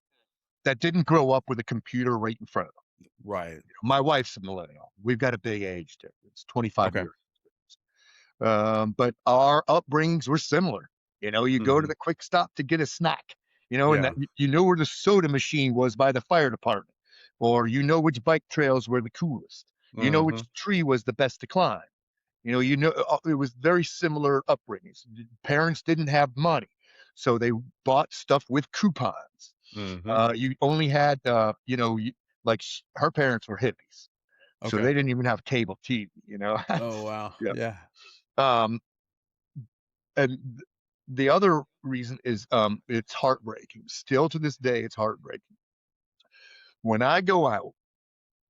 that didn't grow up with a computer right in front of them. Right. My wife's a millennial. We've got a big age difference, 25 Okay. years. But our upbringings were similar. You go to Hmm. the quick stop to get a snack, and Yeah. that you know where the soda machine was by the fire department, or which bike trails were the coolest. You know which Hmm. tree was the best to climb. It was very similar upbringings. Parents didn't have money, so they bought stuff with coupons. Hmm. You only had, her parents were hippies, so Okay. they didn't even have cable TV. Oh, wow. Yeah. Yeah. Um, and the other reason is it's heartbreaking. Still to this day, it's heartbreaking. When I go out,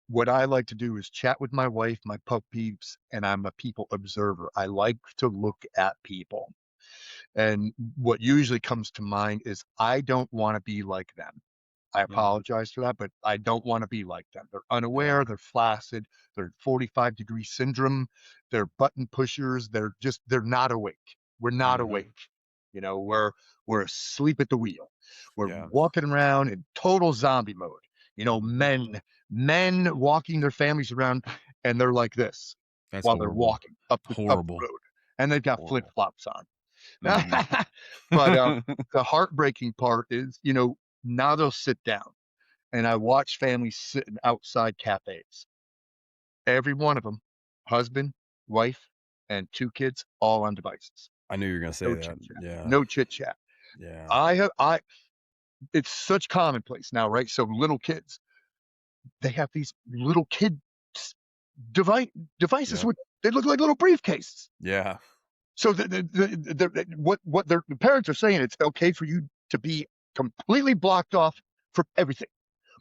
what I like to do is chat with my wife, my pup peeps, and I'm a people observer. I like to look at people. And what usually comes to mind is I don't want to be like them. I Hmm. apologize for that, but I don't want to be like them. They're Yeah. unaware, they're flaccid, they're 45-degree syndrome, they're button pushers, they're not awake. We're not Hmm. awake. We're asleep at the wheel. We're Yeah. walking around in total zombie mode. Hmm. Men walking their families around, and they're like this That's while they're horrible. walking up the Horrible. road. And they've got flip Horrible. flops on. Hmm. But the heartbreaking part is, now they'll sit down, and I watch families sitting outside cafes. Every one of them, husband, wife, and two kids, all on devices. I knew you were gonna say No chit that. chat. Yeah. No chit chat. Yeah. I It's such commonplace now, right? So little kids, they have these little kid device devices Yep. with they look like little briefcases. Yeah. So what the parents are saying, it's okay for you to be completely blocked off from everything.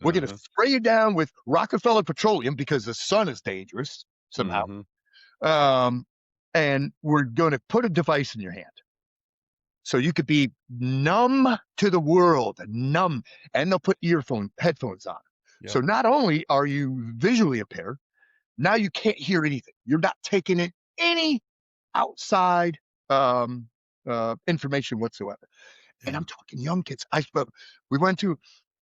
We're going to Uh-huh. spray you down with Rockefeller petroleum because the sun is dangerous somehow. Hmm. Um, and we're going to put a device in your hand so you could be numb to the world, numb, and they'll put headphones on. Yep. So not only are you visually impaired, now you can't hear anything. You're not taking in any outside um, information whatsoever. And Yeah. I'm talking young kids. We went to.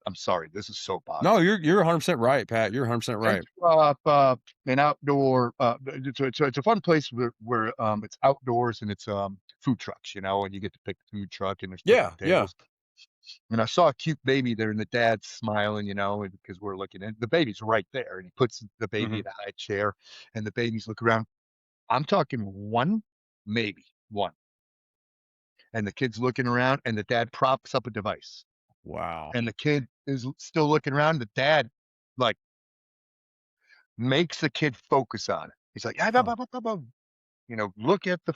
I'm sorry, this is No, soapbox. you're 100% right, Pat. You're 100% Went right. to an outdoor. It's a fun place where it's outdoors and it's food trucks, and you get to pick the food truck and there's Yeah. picnic Yeah. tables. And I saw a cute baby there, and the dad's smiling, because we're looking at the baby's right there, and he puts the baby Hmm. in a high chair, and the babies look around. I'm talking one, maybe one, and the kid's looking around, and the dad props up a device, Wow. and the kid is still looking around. The dad, like, makes the kid focus on it. He's like, "Ah, Huh. look at the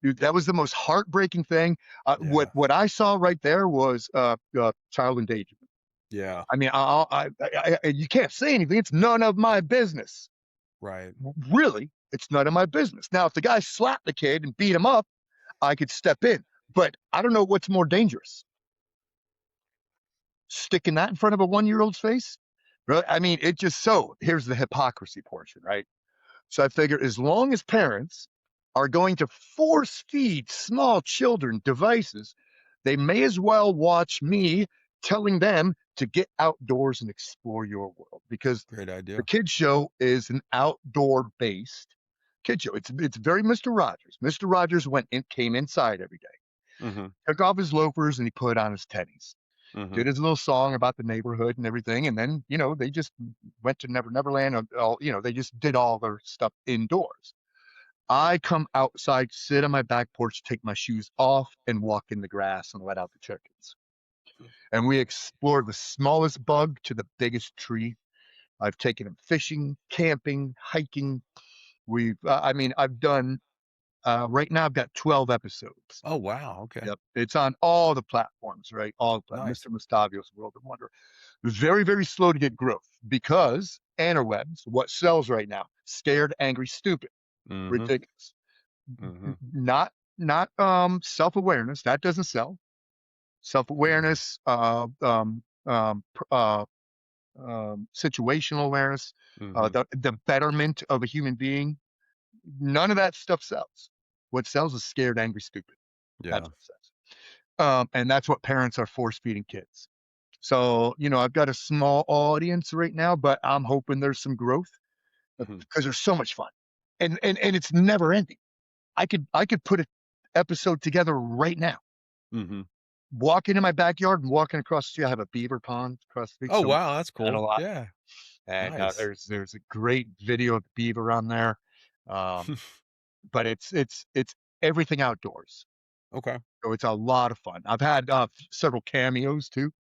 dude." That was the most heartbreaking thing. What Yeah. what I saw right there was child endangerment. Yeah. I mean, you can't say anything. It's none of my business. Right. Really, it's none of my business. Now, if the guy slapped the kid and beat him up, I could step in. But I don't know what's more dangerous: sticking that in front of a 1-year-old's face. Really? I mean, here's the hypocrisy portion, right? So I figure as long as parents are going to force feed small children devices, they may as well watch me telling them to get outdoors and explore your world, because Great the idea. kids show is an outdoor based kid show. It's very Mr. Rogers. Mr. Rogers came inside every day, Mhm. took off his loafers, and he put on his tennies, Mhm. did his little song about the neighborhood and everything, and then they just went to Neverland. They just did all their stuff indoors. I come outside, sit on my back porch, take my shoes off, and walk in the grass and let out the chickens. And we explore the smallest bug to the biggest tree. I've taken them fishing, camping, hiking. I've done, right now I've got 12 episodes. Oh, wow, okay. Yep. It's on all the platforms, right? All the Nice. Mr. Mustavio's World of Wonder. Very, very slow to get growth because interwebs, what sells right now, scared, angry, stupid, Mhm. ridiculous. Mhm. Not self-awareness. That doesn't sell. Mhm. Self-awareness, situational awareness, Mhm. the betterment of a human being. None of that stuff sells. What sells is scared, angry, stupid. Yeah. That's what sells. And that's what parents are force feeding kids. So, I've got a small audience right now, but I'm hoping there's some growth Mhm. because there's so much fun. And it's never ending. I could put an episode together right now. Mhm. Walking in my backyard and walking across the street. I have a beaver pond across the street, Oh, so we wow, that's do that a cool. lot. Yeah. And Nice. there's a great video of the beaver on there. Um, but it's everything outdoors. Okay. So it's a lot of fun. I've had several cameos too.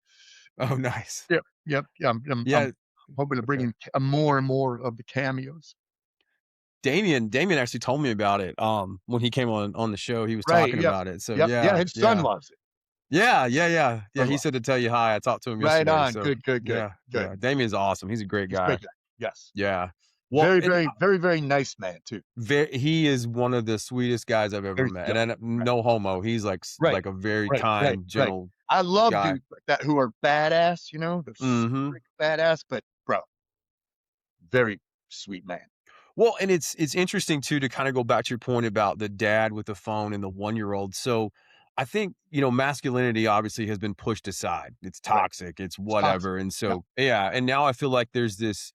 Oh, nice. Yep, yep, yeah. I'm Yeah. hoping to bring Okay. in more and more of the cameos. Damien actually told me about it, when he came on the show, he was Right. talking Yep. about it. So Yep. Yeah. yeah, His son yeah. loves it. Yeah, yeah, yeah. Yeah, Son he loves said to tell you hi. I talked to him it. Right yesterday, on. so Good. Good. Good. yeah, Good. yeah. Damien's awesome. He's a great He's a great guy. guy. Yes. Yeah. Well, Very, and very, very, very nice man too. he is one of the sweetest guys I've ever Very. met, and Yep. then Right. no homo. He's like Right. like a very Right. Right. kind, Right. gentle I love guy. dudes like that who are badass. They're Mhm. super badass, but bro, very sweet man. Well, and it's interesting too to kind of go back to your point about the dad with the phone and the 1-year-old. So I think, masculinity obviously has been pushed aside. It's Right. toxic, it's It's toxic. whatever. And Yep. so yeah, and now I feel like there's this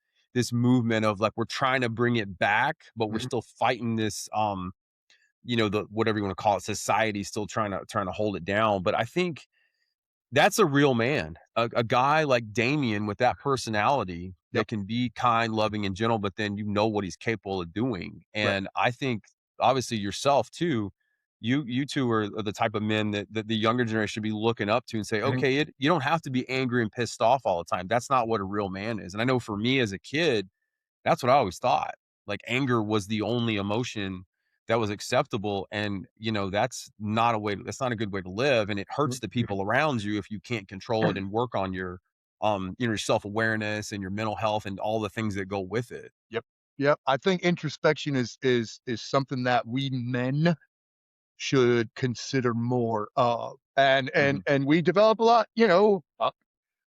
movement of like we're trying to bring it back, but we're Mhm. still fighting this the whatever you want to call it, society still trying to hold it down. But I think that's a real man. A guy like Damien with that personality Yep. that can be kind, loving, and gentle, but then you know what he's capable of doing. Right. And I think obviously yourself too, you two are the type of men that the younger generation should be looking up to and say, Mhm. okay, you don't have to be angry and pissed off all the time. That's not what a real man is. And I know for me as a kid, that's what I always thought. Like anger was the only emotion that was acceptable. And, that's not a good way to live. And it hurts Mhm. the Mhm. people around you if you can't control it and work on your self-awareness and your mental health and all the things that go with it. Yep. Yep. I think introspection is something that we men should consider more of. And and Mhm. and we develop a lot,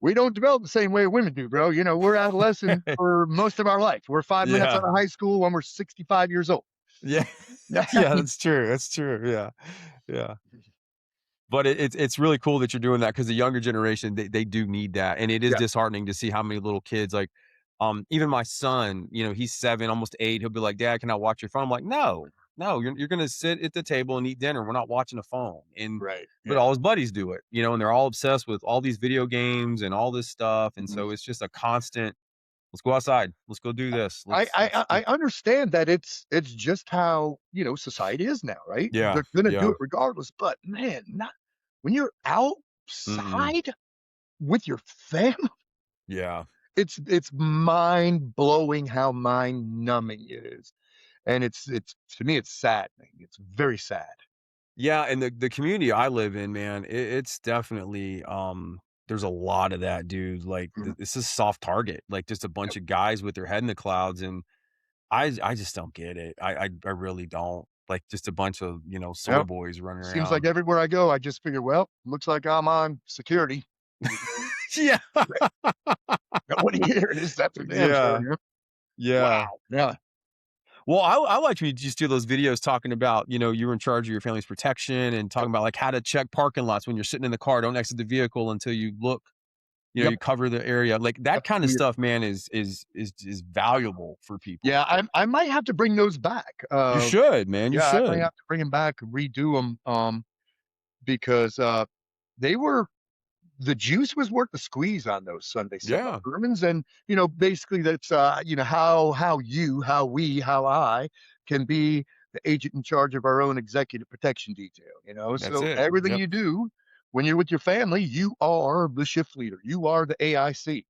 we don't develop the same way women do, bro. We're adolescent for most of our life. We're 5 minutes out Yeah. of high school when we're 65 years old. Yeah. Yeah, that's true. That's true. Yeah. Yeah. But it's really cool that you're doing that because the younger generation, they do need that, and it is Yeah. disheartening to see how many little kids, like, even my son, he's 7, almost 8, he'll be like, "Dad, can I watch your phone?" I'm like, "No, no, you're gonna sit at the table and eat dinner, we're not watching a phone," Right. but Yeah. all his buddies do it, and they're all obsessed with all these video games and all this stuff, and Mhm. so it's just a constant, "Let's go outside, let's go do this, I, let's I let's I do." I understand that it's just how society is now, right? Yeah, They're gonna do yeah, it regardless. But man, not when you're mm-mm, outside with your family. yeah. It's mind blowing how mind numbing it is, and it's to me it's saddening. It's very sad. Yeah, and the community I live in, man, it's definitely, there's a lot of that, dude. Like, Mhm. this is soft target, like just a Yep. bunch of guys with their head in the clouds, and I just don't get it. I really don't. Like, just a bunch of soy Yep. boys running Seems like around. everywhere I go, I just figure, well, looks like I'm on security. Yeah, What do you hear? It is that for damn sure. yeah, Yep. yeah. Wow. Yeah. Well, I liked when you just do those videos talking about, you were in charge of your family's protection and Yep. talking about like how to check parking lots when you're sitting in the car. Don't exit the vehicle until you look you know, you cover the area, like that Yep. kind of stuff, man, is valuable for people. Yeah, I might have to bring those back. You should, man. You Yeah, I might should. have to bring them back and redo them. Because they were the juice was worth the squeeze on those Sunday Yeah, sermons, and basically that's how I can be the agent in charge of our own executive protection detail. that's So it. everything Yep. you do when you're with your family, you are the shift leader, you are the AIC.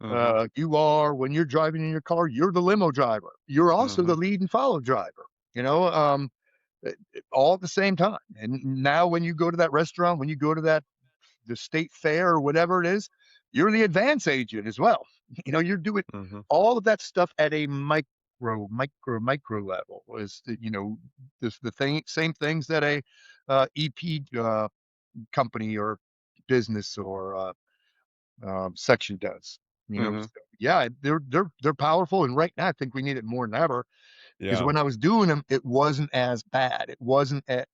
Mm-hmm. You are when you're driving in your car, you're the limo driver. You're also Mm-hmm. the lead and follow driver. All at the same time. And now, when you go to that restaurant, when you go to the state fair or whatever it is, you're the advance agent as well. You're doing Mm-hmm. all of that stuff at a micro level. Is the same things that a EP company or business or section does. Mm-hmm. So, yeah, they're powerful, and right now I think we need it more than ever. Because Yeah. when I was doing them, it wasn't as bad. It wasn't at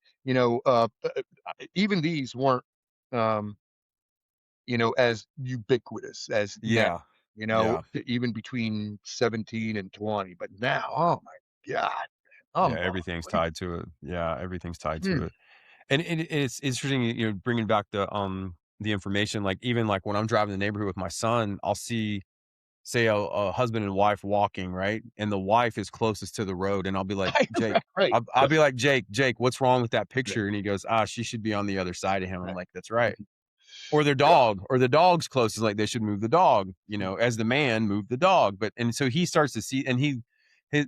even these weren't um, as ubiquitous as now. Yeah. Yeah. Even between 17 and 20. But now, oh my God, Yeah. Everything's unbelievable. tied to it. Yeah. Everything's tied to Hmm. it. And it's interesting, you know, bringing back the information, like even like when I'm driving the neighborhood with my son, I'll see, say a husband and wife walking, right? And the wife is closest to the road. And I'll be like, Jake, Right. I'll be like, Jake, what's wrong with that Yeah. picture? And he goes, she should be on the other side of him. I'm Right. like, that's right. Mhm. Or their Yeah. dog, or the dog's close, is like they should move the dog, you Mhm. know, as the man, move the dog. But and so he starts to see, and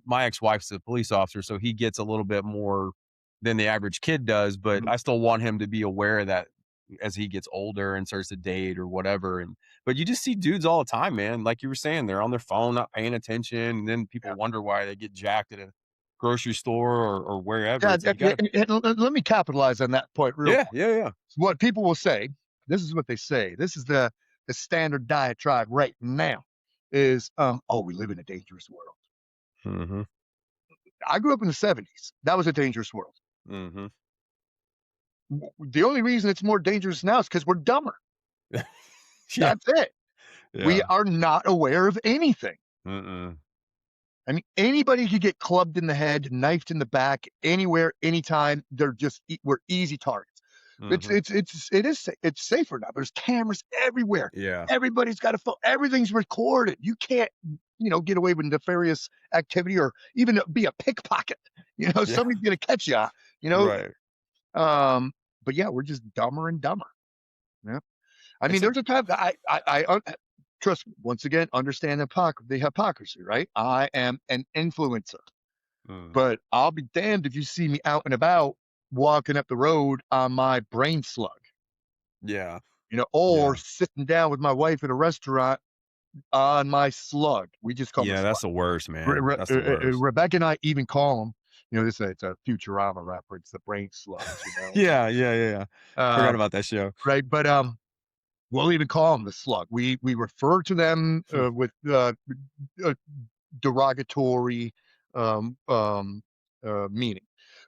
my ex-wife's a police officer, so he gets a little bit more than the average kid does, but Mhm. I still want him to be aware of that as he gets older and starts to date or whatever. And but you just see dudes all the time, man, like you were saying, they're on their phone not paying attention, and then Yeah. people wonder why they get jacked at a grocery store or wherever. Yeah. It's like you gotta. And let me capitalize on that point real Yeah, quick. yeah, yeah. What people will say, this is what they say. This is the standard diatribe right now is, oh, we live in a dangerous world. Mm-hmm. I grew up in the 70s. That was a dangerous world. Mm-hmm. The only reason it's more dangerous now is because we're dumber. Yeah. That's it. We Yeah. are not aware of anything. Mm-mm. I mean, anybody could get clubbed in the head, knifed in the back, anywhere, anytime. We're easy targets. Mhm. It's safer now. There's cameras everywhere. Yeah. Everybody's got a phone. Everything's recorded. You can't, get away with nefarious activity or even be a pickpocket. Yeah. Somebody's gonna catch you. You know. Right. Um, but yeah, we're just dumber and dumber. Yeah. I mean, It's like there's a time that trust me, once again, understand the hypocrisy, right? I am an influencer, mm, but I'll be damned if you see me out and about walking up the road on my brain slug, yeah. or Yeah. sitting down with my wife at a restaurant on my slug. We just call them a Yeah, slug. that's the worst, man. That's the worst. Rebecca and I even call them, it's a Futurama reference, the brain slugs, Yeah, yeah, yeah, yeah. uh, Forgot about that show. right? But we'll even call them the slug. We refer to them Hmm. with uh, derogatory meaning,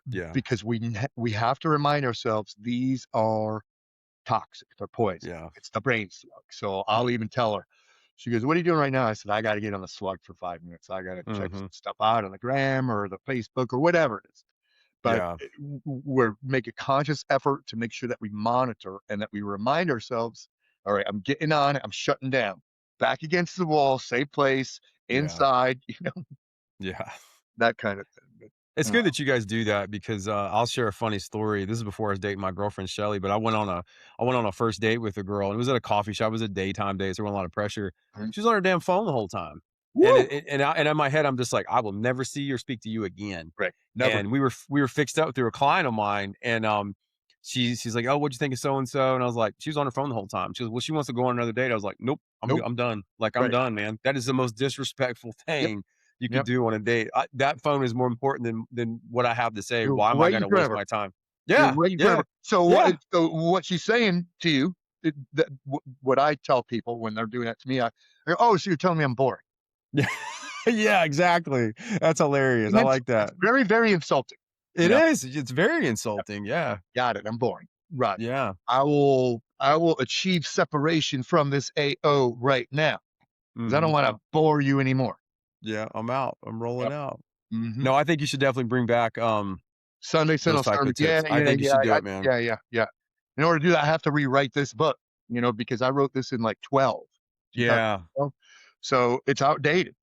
Yeah. because we have to remind ourselves these are toxic. They're poison. Yeah. It's the brain slug. So I'll even tell her. She goes, "What are you doing right now?" I said, "I got to get on the slug for 5 minutes. I got to check Mhm. some stuff out on the gram or the Facebook or whatever it is." But Yeah. we're make a conscious effort to make sure that we monitor and that we remind ourselves, all right, I'm getting on it, I'm shutting down, back against the wall, safe place, Yeah. inside, Yeah. that kind of thing. It's But, good that you guys do that because I'll share a funny story. This is before I was dating my girlfriend Shelly, but I went on a first date with a girl, and it was at a coffee shop. It was a daytime date, so there wasn't a lot of pressure. She was on her damn phone the whole time, and woo, and in my head, I'm just like, I will never see or speak to you again. right, never. And we were fixed up through a client of mine, and she's like, oh, what'd you think of so and so? And I was like, she was on her phone the whole time. She was, well, she wants to go on another date. I was like, nope, Nope. I'm done. Like I'm Right. done, man. That is the most disrespectful Yep. thing you could Yep. do on a date. That phone is more important than what I have to say. You're Why am I waiting going to waste forever. my time? You're Yeah, waiting yeah, forever. So yeah, what she's saying to you, what I tell people when they're doing that to me, I go, "Oh, so you're telling me I'm boring?" yeah, yeah. Exactly. That's hilarious. And I like that's that. very, very insulting. You It know, is. It's very insulting. Yeah, got it. I'm boring. Right. yeah, I will I will achieve separation from this AO right now because I don't want to bore you anymore. Yeah, I'm out. I'm rolling Yep. out. Mm-hmm. No, I think you should definitely bring back Sunday those Sentinel type sermon. of Yeah, tips. I yeah, think you yeah, should do it, man. yeah. In order to do that, I have to rewrite this book, because I wrote this in like 2012. Yeah, So it's outdated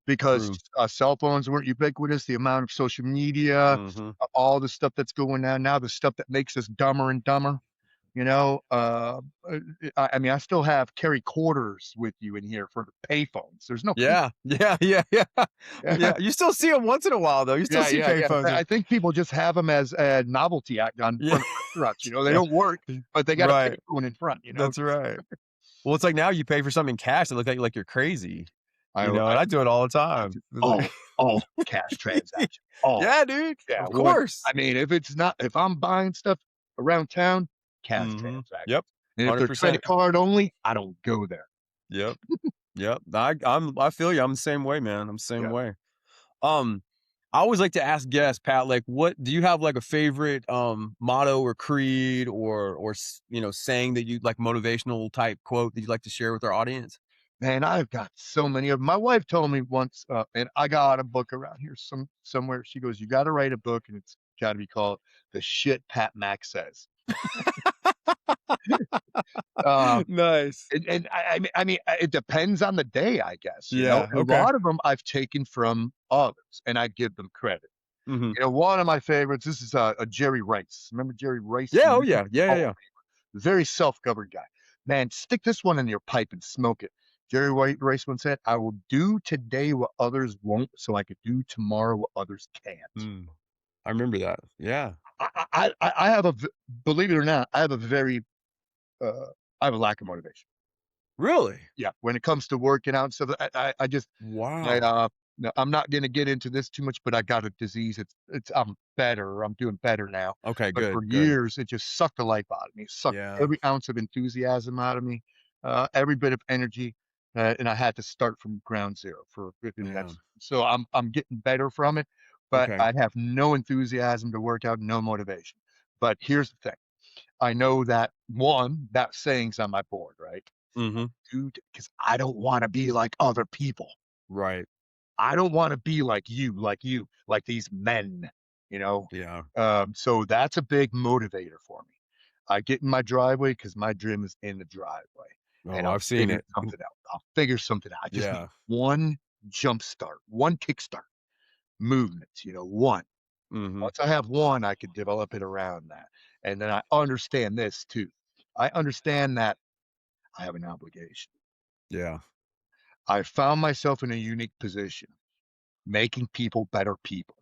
because true. cell phones weren't ubiquitous. The amount of social media, Mm-hmm. all the stuff that's going on now, the stuff that makes us dumber and dumber. I mean, I still have carry quarters with you in here for the payphones. There's no pay. Yeah, yeah. Yeah, you still see them once in a while though. You still see Yeah. payphones. I think people just have them as a novelty act on Yeah, front of restaurants. They yeah. don't work, but they got a Right. payphone in front. That's right. Well, it's like now you pay for something in cash, it look like you're crazy, I, and I, I do it all the I time. just It's like all cash transaction. All. yeah, dude. Yeah. Of course. I mean, if I'm buying stuff around town, cash Mhm. transaction. Yep. And if they're 100%. credit card only, I don't go there. Yep. Yep. I feel you. I'm the same way, man. I'm the same Yeah. way. Um, I always like to ask guests, Pat, like what do you have like a favorite motto or creed or saying that you like motivational type quote that you'd like to share with our audience? Man, I've got so many of them. My wife told me once, and I got a book around here somewhere. She goes, "You got to write a book, and it's got to be called The Shit Pat Mac Says." Um, Nice. and I mean, it depends on the day, I guess. Yeah. And a Okay. lot of them I've taken from others, and I give them credit. Hmm. One of my favorites. This is a Jerry Rice. Remember Jerry Rice? Yeah. Oh yeah. Yeah. Very self-governed guy. Man, stick this one in your pipe and smoke it. Jerry Rice once said, "I will do today what others won't, so I could do tomorrow what others can't." Mm. I remember that. Yeah. I have believe it or not, I have a very, I have a lack of motivation. Really? Yeah, when it comes to working out and stuff, I just, I, Wow. uh, no, I'm not going to get into this too much, but I got a disease. I'm better. I'm doing better now. Okay. But Good. for Good. years, it just sucked the life out of me. It sucked Yeah. every ounce of enthusiasm out of me, every bit of energy, and I had to start from ground zero and Yeah. so I'm getting better from it, but Okay. I have no enthusiasm to work out, no motivation. But here's the thing: I know that that saying's on my board, right? Mm-hmm. Dude, because I don't want to be like other people. Right. I don't want to be like like these men, you know. Yeah. So that's a big motivator for me. I get in my driveway because my gym is in the driveway, Oh, and I'll I've seen figure it. something out. I'll figure something out. I just need Yeah. one jump start, one kickstart movement, one. Mm-hmm. Once I have one, I can develop it around that. And then I understand this too. I understand that I have an obligation. Yeah. I found myself in a unique position, making people better people.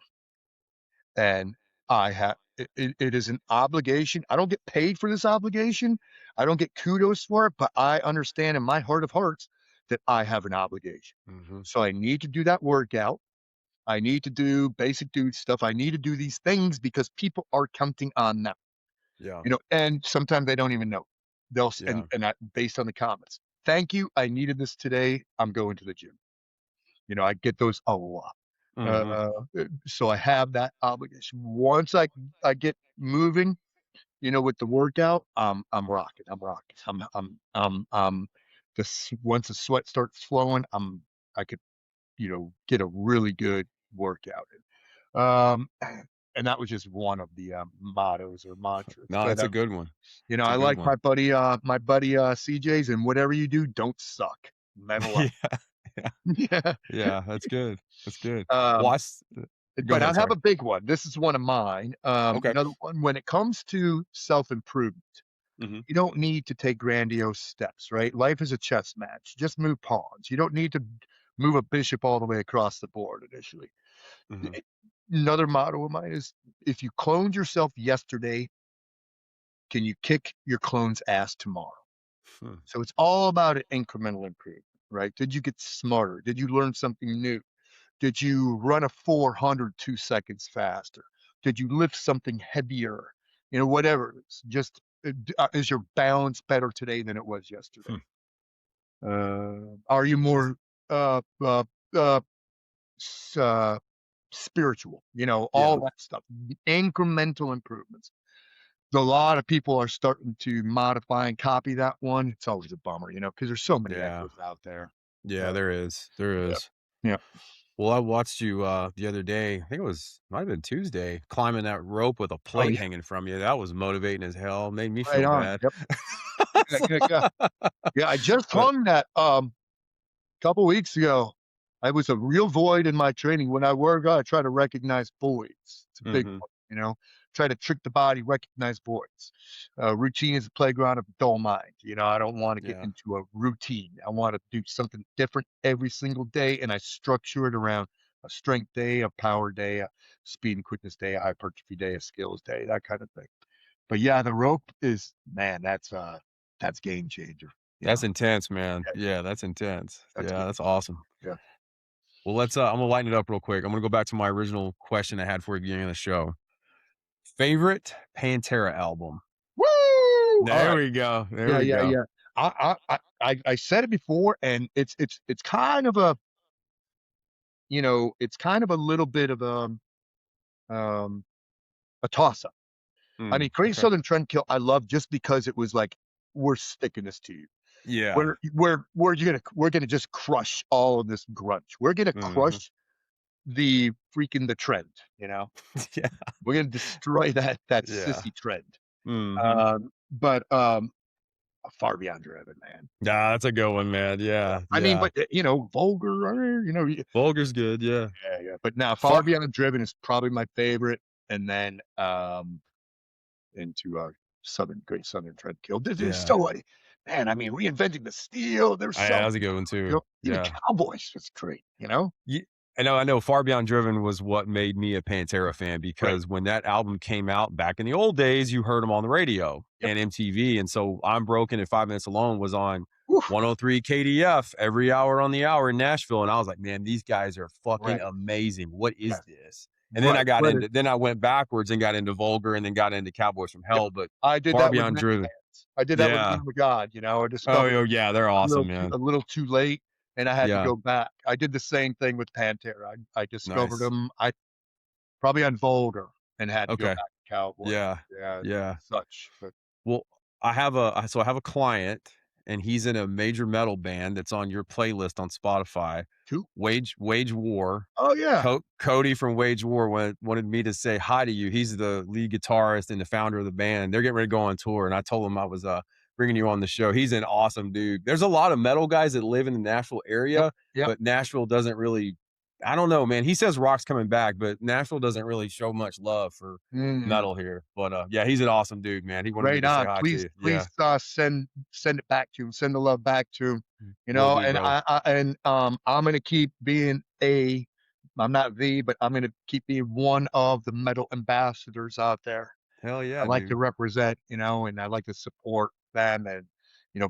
And it is an obligation. I don't get paid for this obligation. I don't get kudos for it, but I understand in my heart of hearts that I have an obligation. Mm-hmm. So I need to do that workout. I need to do basic dude stuff. I need to do these things because people are counting on them, Yeah. and sometimes they don't even know. Yeah. Based on the comments. Thank you. I needed this today. I'm going to the gym. I get those a lot. Mm-hmm. Uh, so I have that obligation. Once I get moving, with the workout, I'm rocking. I'm rocking. Once the sweat starts flowing, I could, get a really good workout in. And that was just one of the mottos or mantras. No, But it's a good one. It's a I good like one. my buddy CJ's, and whatever you do, don't suck. Metal up. Yeah. Yeah. Yeah. Yeah. That's good. That's good. Well, Um, go but I ahead. have Sorry. a big one. This is one of mine. Okay. Another one, when it comes to self-improvement, Mm-hmm. you don't need to take grandiose steps, right? Life is a chess match. Just move pawns. You don't need to move a bishop all the way across the board initially. Mm-hmm. Another motto of mine is, if you cloned yourself yesterday, can you kick your clone's ass tomorrow? Hmm. So it's all about an incremental improvement, right? Did you get smarter? Did you learn something new? Did you run a 400 2 seconds faster? Did you lift something heavier? Whatever it is. Just is your balance better today than it was yesterday? Hmm. Are you more uh, uh, uh, spiritual? Yeah. All that stuff. Incremental improvements. So a lot of people are starting to modify and copy that one. It's always a bummer, because there's so many Yeah. echoes out there. Yeah, there is. There Yeah. is. Yeah. Well, I watched you the other day. I think might have been Tuesday, climbing that rope with a Oh, plate yeah. hanging from you. That was motivating as hell. Made me Right feel on. bad. Yep. Yeah, yeah, yeah. Yeah, I just But hung that couple weeks ago. I was a real void in my training. When I work out, I try to recognize voids. It's a big mhm. one, try to trick the body, recognize voids. Routine is a playground of dull mind. I don't want to get Yeah. into a routine. I want to do something different every single day, and I structure it around a strength day, a power day, a speed and quickness day, a hypertrophy day, a skills day, that kind of thing. But yeah, the rope is, man, that's game changer. That's intense, man. Yeah, Yeah, that's intense. that's Yeah, game. that's awesome. Yeah. Well, I'm gonna lighten it up real quick. I'm gonna go back to my original question I had for you at the beginning of the show. Favorite Pantera album? Woo! All There right. we go. There Yeah, we yeah, go. yeah. I said it before, and it's kind of it's kind of a little bit of a toss up. I mean, Great Okay. Southern Trendkill, I love just because it was like, we're sticking this to you. Yeah. We're gonna just crush all of this grunge. We're gonna Mhm. crush the trend. Yeah. We're gonna destroy that Yeah. sissy trend. Mhm. But Far Beyond Driven, man. Nah, that's a good one, man. Yeah. Yeah, I mean, yeah. but Vulgar, Vulgar's good, yeah. yeah, yeah. But now Far Far Beyond Driven is probably my favorite, and then into Great Southern Trendkill. This is Yeah. so, man. I mean, reinventing the steel. There's Yeah, so that's a good one too. even Yeah. Cowboys was great. Ye I know Far Beyond Driven was what made me a Pantera fan Right. because when that album came out back in the old days, you heard them on the radio Yep. and MTV, and so I'm Broken and 5 Minutes Alone was on Whew. 103 KDF every hour on the hour in Nashville, and I was like, "Man, these guys are fucking Right. amazing. What is Yes. this?" And then Right. I went backwards and got into Vulgar and then got into Cowboys from Yep. Hell, but I did Far that with Beyond Driven. Manhands. I did that with Yeah. Lamb of God. I Oh, discovered yeah, they're awesome, man. a little too late, and I had to Yeah. go back. I did the same thing with Pantera. I discovered Nice. them. I probably on Vulgar and had to go Okay. back to Cowboy. Yeah. Yeah, Yeah. such. But Well, I have a client and he's in a major metal band that's on your playlist on Spotify. two. Wage War. Oh yeah. Cody from Wage War wanted me to say hi to you. He's the lead guitarist and the founder of the band. They're getting ready to go on tour, and I told him I was bringing you on the show. He's an awesome dude. There's a lot of metal guys that live in the Nashville Yep. area, Yep. but Nashville doesn't really. I don't know, man. He says rock's coming back, but Nashville doesn't really show much love for Mm. metal here. But yeah, he's an awesome dude, man. He wanted me Right to say on. hi to Please, you. please, Yeah, send it back to him. Send the love back to him. will do, And brother. I'm gonna keep being I'm not but I'm gonna keep being one of the metal ambassadors out there. Hell I yeah, like to dude. represent, and I like to support them and,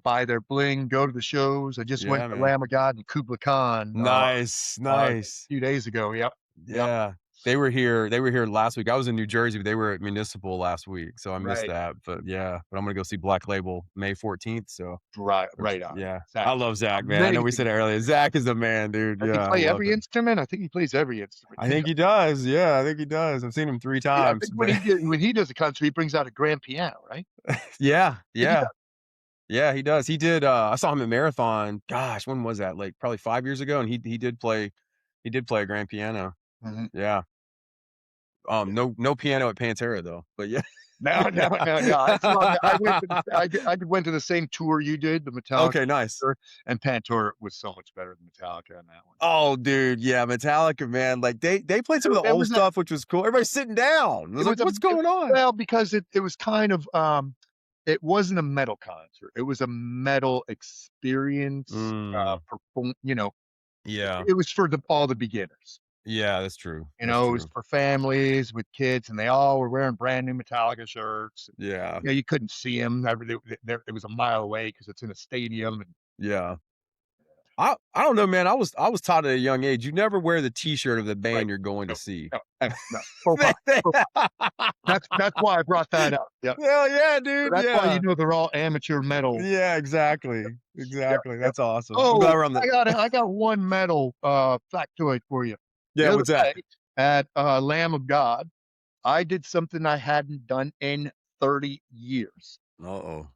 buy their bling, go to the shows. I just went Yeah, to man. Lamb of God and Kubla Khan Nice, a nice. few days ago. Yep. Yep. Yeah. They were here last week. I was in New Jersey, but they were at Municipal last week, so I missed Right. that. But yeah, but I'm gonna go see Black Label May 14th. So Right. which Right on. yeah. I Zach, love Zach, man. I know we amazing. said it earlier. Zach is the man, dude. Does he Yeah, I play love every him. instrument? I think he plays every instrument. I think he does. Yeah, I think he does. I've seen him 3 Yeah, I times. think But when he does a concert, he brings out a grand piano, right? yeah, I think he yeah. does. Yeah, he does. He did I saw him at Marathon. Gosh, when was that? Like probably 5 years ago, and he did play a grand piano. Mhm. Yeah. Yeah. No piano at Pantera though. But yeah. No, no, no, no. I saw that. I went to the same tour you did, the Metallica Okay, nice. tour, and Pantera was so much better than Metallica on that one. Oh, dude, yeah, Metallica, man. Like they played some of the It old was stuff, which was cool. Everybody's sitting down. I was like, what's going on? well, because it was kind of it wasn't a metal concert. It was a metal experience. Mm, Perform, yeah, it was for all the beginners. yeah, that's true. It That's was true. for families with kids, and they all were wearing brand new Metallica shirts. Yeah, You couldn't see them. It was a mile away because it's in a stadium. And yeah. I don't know, man. I was taught at a young age, you never wear the T-shirt of the right, band you're going to no, see. no, no. Faux pas, faux pas. That's why I brought that up. Yeah, Hell yeah, so dude. that's why Yeah, they're all amateur metal. yeah, exactly, Yeah, exactly. yeah. That's awesome. I'm glad Oh, we're on the. I got one metal factoid for you. The Yeah, other what's that? day at Lamb of God, I did something I hadn't done in 30 years. Uh-oh.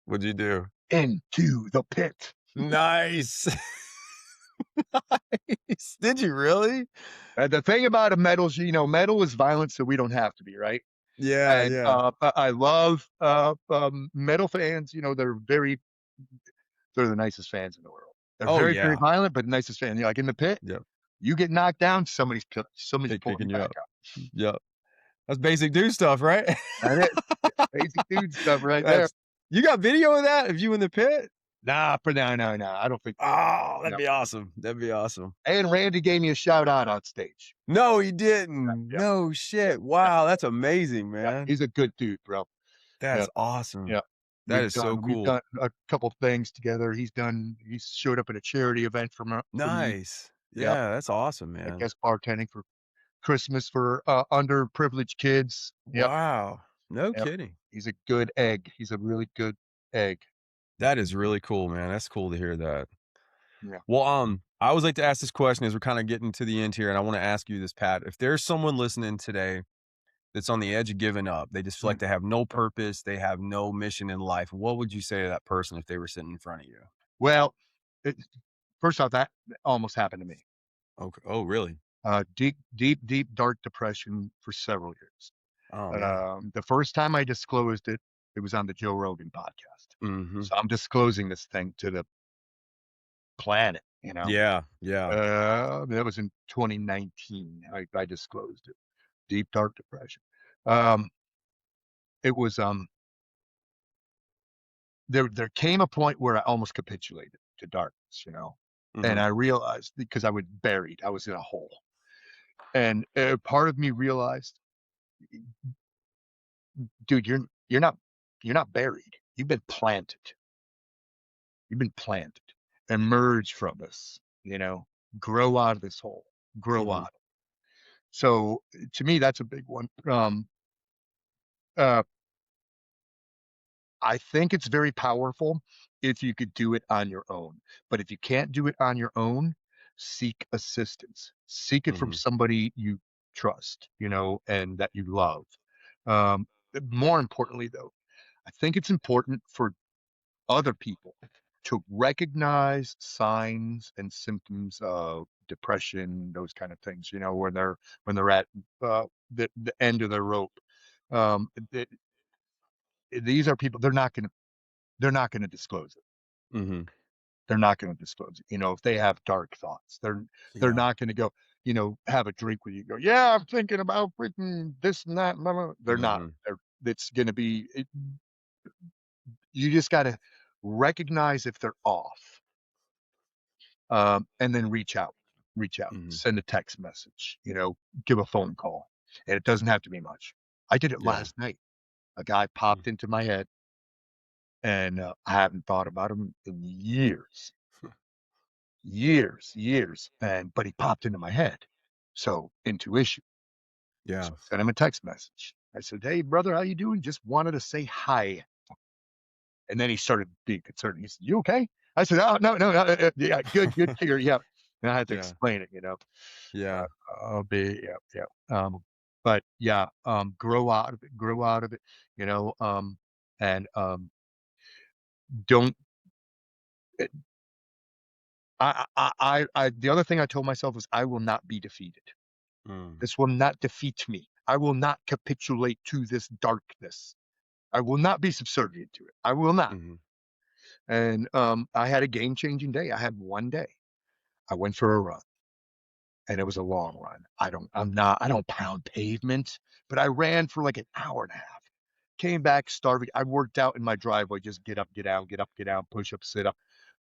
What'd you do? Into the pit. Nice. Nice. Did you really? The thing about a metal is, metal is violent, so we don't have to be, right? Yeah, And yeah. I love metal fans. They're the nicest fans in the world. They're Oh, very, very yeah. violent, but the nicest fan. Like in the pit, Yep. you get knocked down, somebody's pulling you Picking you back up. up. Yep. That's basic dude stuff, right? That is basic dude stuff right there. That's you got video of that of you in the pit? Nah, for no. I don't think. Oh, that'd No. be awesome. That'd be awesome. And Randy gave me a shout out on stage. No, he didn't. Yeah, No shit. yeah, Wow, that's amazing, yeah. man. He's a good dude, bro. Yeah, That's awesome. yeah. That is so We've cool. done a couple things together. He's showed up at a charity event for me. Nice. Yep. Yeah, that's awesome, I man. guess bartending for Christmas for underprivileged kids. Yep. Wow. No Yep. kidding. He's a good egg. He's a really good egg. That is really cool, man. That's cool to hear that. Yeah. Well, I always like to ask this question as we're kind of getting to the end here, and I want to ask you this, Pat. If there's someone listening today that's on the edge of giving up, they just feel like Mm. they have no purpose, they have no mission in life, what would you say to that person if they were sitting in front of you? Well, first off, that almost happened to me. Okay. Oh, really? Deep, dark depression for several years. Oh, man. The first time I disclosed it, it was on the Joe Rogan podcast. Mm-hmm. So I'm disclosing this thing to the planet, Yeah. Yeah. That was in 2019. I disclosed it. Deep, dark depression. Um, it was there came a point where I almost capitulated to darkness, Mm-hmm. and I realized because I was buried, I was in a hole, and part of me realized, dude, you're not buried. You've been planted. You've been planted. Emerge from this. Grow out of this hole. Grow Mm-hmm. out. So to me, that's a big one. Uh, I think it's very powerful if you could do it on your own. But if you can't do it on your own, seek assistance. Seek it from Mm-hmm. somebody you trust, and that you love. Um, More importantly, though, I think it's important for other people to recognize signs and symptoms of depression, those kind of things, when they're at the end of their rope. Th- these are people, they're not going to disclose it. Mm-hmm. They're not going to disclose it. If they have dark thoughts, they're Yeah. not going to go, have a drink with you. Go, yeah, I'm thinking about freaking this and that. Blah, blah. They're not. Mm-hmm. It's going to be. You just got to recognize if they're off, and then reach out. Mm-hmm. Send a text message. Give a phone call, and it doesn't have to be much. I did it Yeah. last night. A guy popped into my head, and I haven't thought about him in years. Years, but he popped into my head. So intuition. Yeah. So I sent him a text message. I said, "Hey, brother, how you doing? Just wanted to say hi." And then he started being concerned. He said, "You okay?" I said, "Oh, no, yeah, good, here, yeah." And I had to Yeah. explain it, Yeah. I'll be, yeah. But yeah, grow out of it, and don't. The other thing I told myself was I will not be defeated. Mm. This will not defeat me. I will not capitulate to this darkness. I will not be subservient to it. I will not. Mm-hmm. And I had a game-changing day. I had one day. I went for a run, and it was a long run. I don't pound pavement, but I ran for like an hour and a half. Came back starving. I worked out in my driveway, just get up, get down, get up, get down, push up, sit up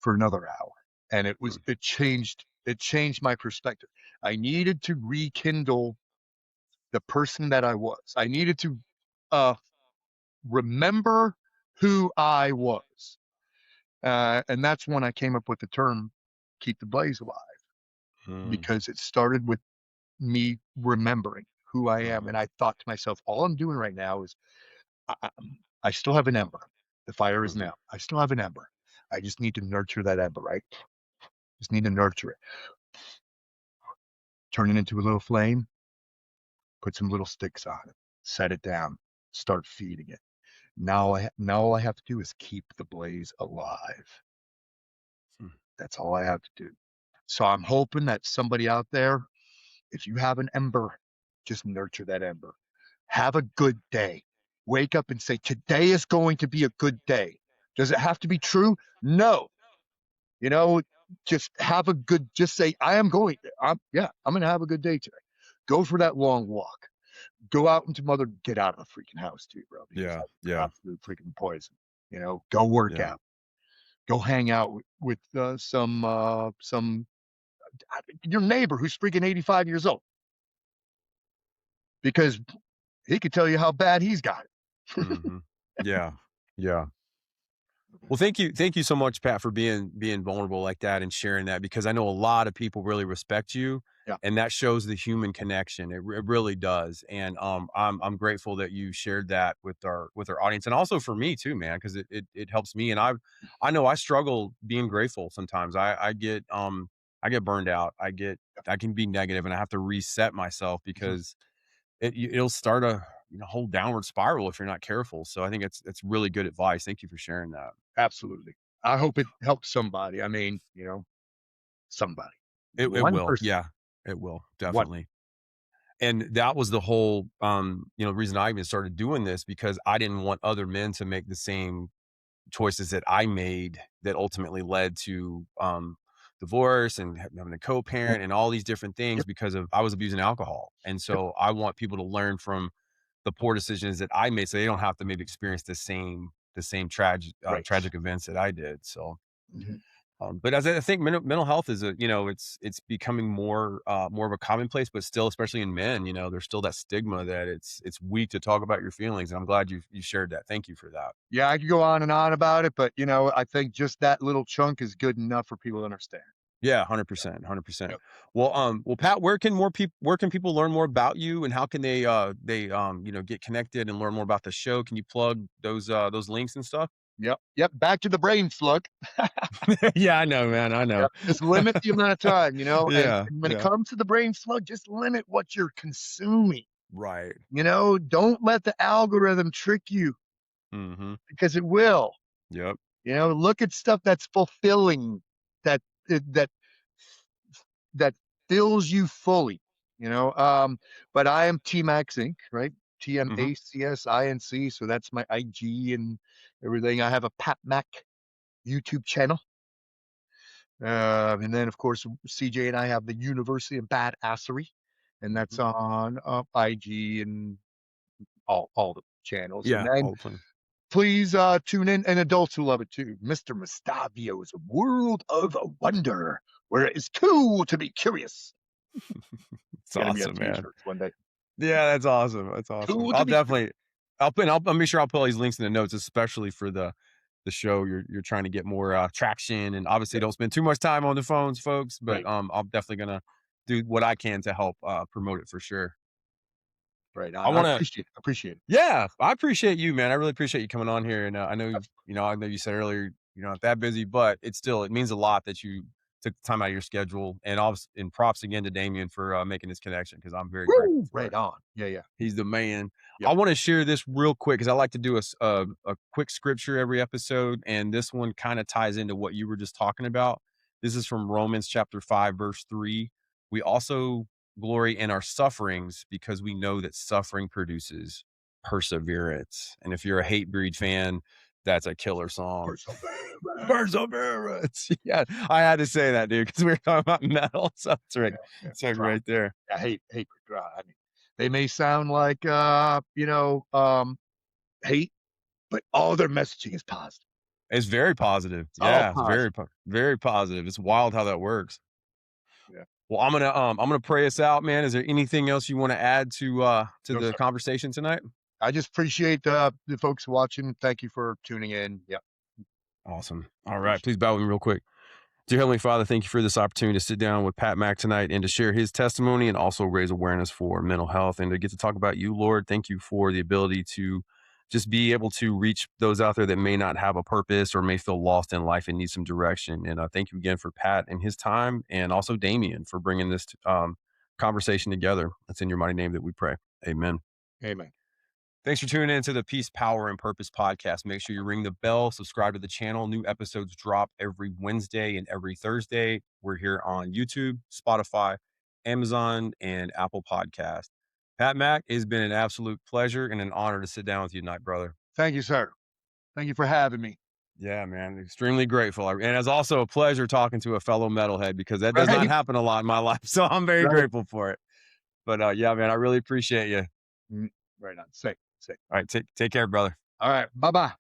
for another hour. And it changed my perspective. I needed to rekindle the person that I was. I needed to remember who I was. And that's when I came up with the term keep the blaze alive, Mm. because it started with me remembering who I am. Mm-hmm. And I thought to myself, all I'm doing right now is I, I still have an ember. The fire isn't Mm-hmm. out. I still have an ember. I just need to nurture that ember, right? Just need to nurture it. Turn it into a little flame, put some little sticks on it, set it down, start feeding it. now all I have to do is keep the blaze alive. Hmm. That's all I have to do. So I'm hoping that somebody out there, if you have an ember, just nurture that ember. Have a good day. Wake up and say, today is going to be a good day. Does it have to be true? No. You know, just have a good, just say, I'm going to have a good day today. Go for that long walk. Go out into get out of the freaking house too, bro, because Yeah, that's yeah, absolute freaking poison. Go work yeah. out. Go hang out with your neighbor who's freaking 85 years old because he could tell you how bad he's got it. Hmm. Yeah, yeah. Well, thank you so much, Pat, for being vulnerable like that and sharing that, because I know a lot of people really respect you, Yeah. and that shows the human connection. It really does, and I'm grateful that you shared that with our audience, and also for me too, man, because it helps me, and I know I struggle being grateful sometimes. I get burned out. I can be negative, and I have to reset myself Mhm. because it'll start a whole downward spiral if you're not careful. So I think it's really good advice. Thank you for sharing that. Absolutely. I hope it helps somebody. I mean, somebody. It One will. person. Yeah, it will, One. definitely. And that was the whole, reason I even started doing this, because I didn't want other men to make the same choices that I made that ultimately led to, divorce and having a Yeah. co-parent and all these different things Yep. because of I was abusing alcohol. And Yep. so I want people to learn from the poor decisions that I made so they don't have to maybe experience the same Right. tragic events that I did. So Mhm. but as I think mental health is it's becoming more of a commonplace, but still, especially in men, there's still that stigma that it's weak to talk about your feelings. And I'm glad you shared that. Thank you for that. Yeah, I could go on and on about it, but I think just that little chunk is good enough for people to understand. Yeah, 100%, 100%. Yep. Well, Pat, where can people learn more about you, and how can they get connected and learn more about the show? Can you plug those links and stuff? Yep. Yep. Back to the brain slug. Yeah, I know, man. I know. Yep. Just limit the amount of time, and, Yeah, and when it yeah. comes to the brain slug, just limit what you're consuming. Right. Don't let the algorithm trick you Mhm. because it will. Yep. Look at stuff that's fulfilling, that that that fills you fully. But I am T-Max Inc., right? Mhm. TMACSINC. So that's my IG and everything. I have a Pat Mac YouTube channel. And then, of course, CJ and I have the University of Badassery, and that's Mhm. on IG and all the channels. And Yeah, then all the fun. please tune in, and adults who love it too. Mr. Mustavio is a world of wonder where it is cool to be curious. It's Gonna be on awesome, man. t-shirts one day. Yeah, that's awesome, that's awesome. Cool to I'll be curious. definitely I'll make sure I'll put all these links in the notes, especially for the show. You're trying to get more, traction, and obviously Yep. don't spend too much time on the phones, folks, but, Right. I'm definitely gonna do what I can to help, promote it for sure. Right. I I wanna appreciate it. Appreciate it. Yeah, I appreciate you, man. I really appreciate you coming on here, and, Absolutely. I know you said earlier you're not that busy, but it means a lot that you took the time out of your schedule, and props again to Damien for, making this connection, because 'cause I'm very grateful Woo! for Right it. on. Yeah. Yeah. He's the man. I Yep. wanna share this real quick because I like to do a quick scripture every episode, and this one kinda ties into what you were just talking about. This is from Romans chapter 5, verse 3. "We also glory in our sufferings because we know that suffering produces perseverance." And if you're a Hatebreed fan, that's a killer song. Perseverance. Perseverance. Yeah, I had to say that, dude, because we were talking about metal, so Yeah. Yeah. it's like Try. right there. I hate dry. I mean, they may sound like hate, but all their messaging is positive. It's very positive. It's all Yeah, it's positive. very positive. It's wild how that works. Yeah. Well, I'm gonna pray us out, man. Is there anything else you wanna add to No, the sir. conversation tonight? I just appreciate the folks watching. Thank you for tuning in. Yeah. Awesome. All right, Appreciate please bow with me real quick. Dear Heavenly Father, thank you for this opportunity to sit down with Pat Mack tonight and to share his testimony and also raise awareness for mental health and to get to talk about you, Lord. Thank you for the ability to just be able to reach those out there that may not have a purpose or may feel lost in life and need some direction. And thank you again for Pat and his time, and also Damien for bringing this conversation together. It's in your mighty name that we pray. Amen. it. Amen. Thanks for tuning in to the Peace, Power, and Purpose podcast. Make sure you ring the bell, subscribe to the channel. New episodes drop every Wednesday and every Thursday. We're here on YouTube, Spotify, Amazon, and Apple Podcast. Pat Mac, it's been an absolute pleasure and an honor to sit down with you tonight, brother. Thank you, sir. Thank you for having me. Yeah, man, extremely grateful. And it's also a pleasure talking to a fellow metalhead because that does not happen a lot in my life. So I'm very grateful for it. But yeah, man, I really appreciate you. Right on. Safe. All right, take care, brother. All right. Bye-bye.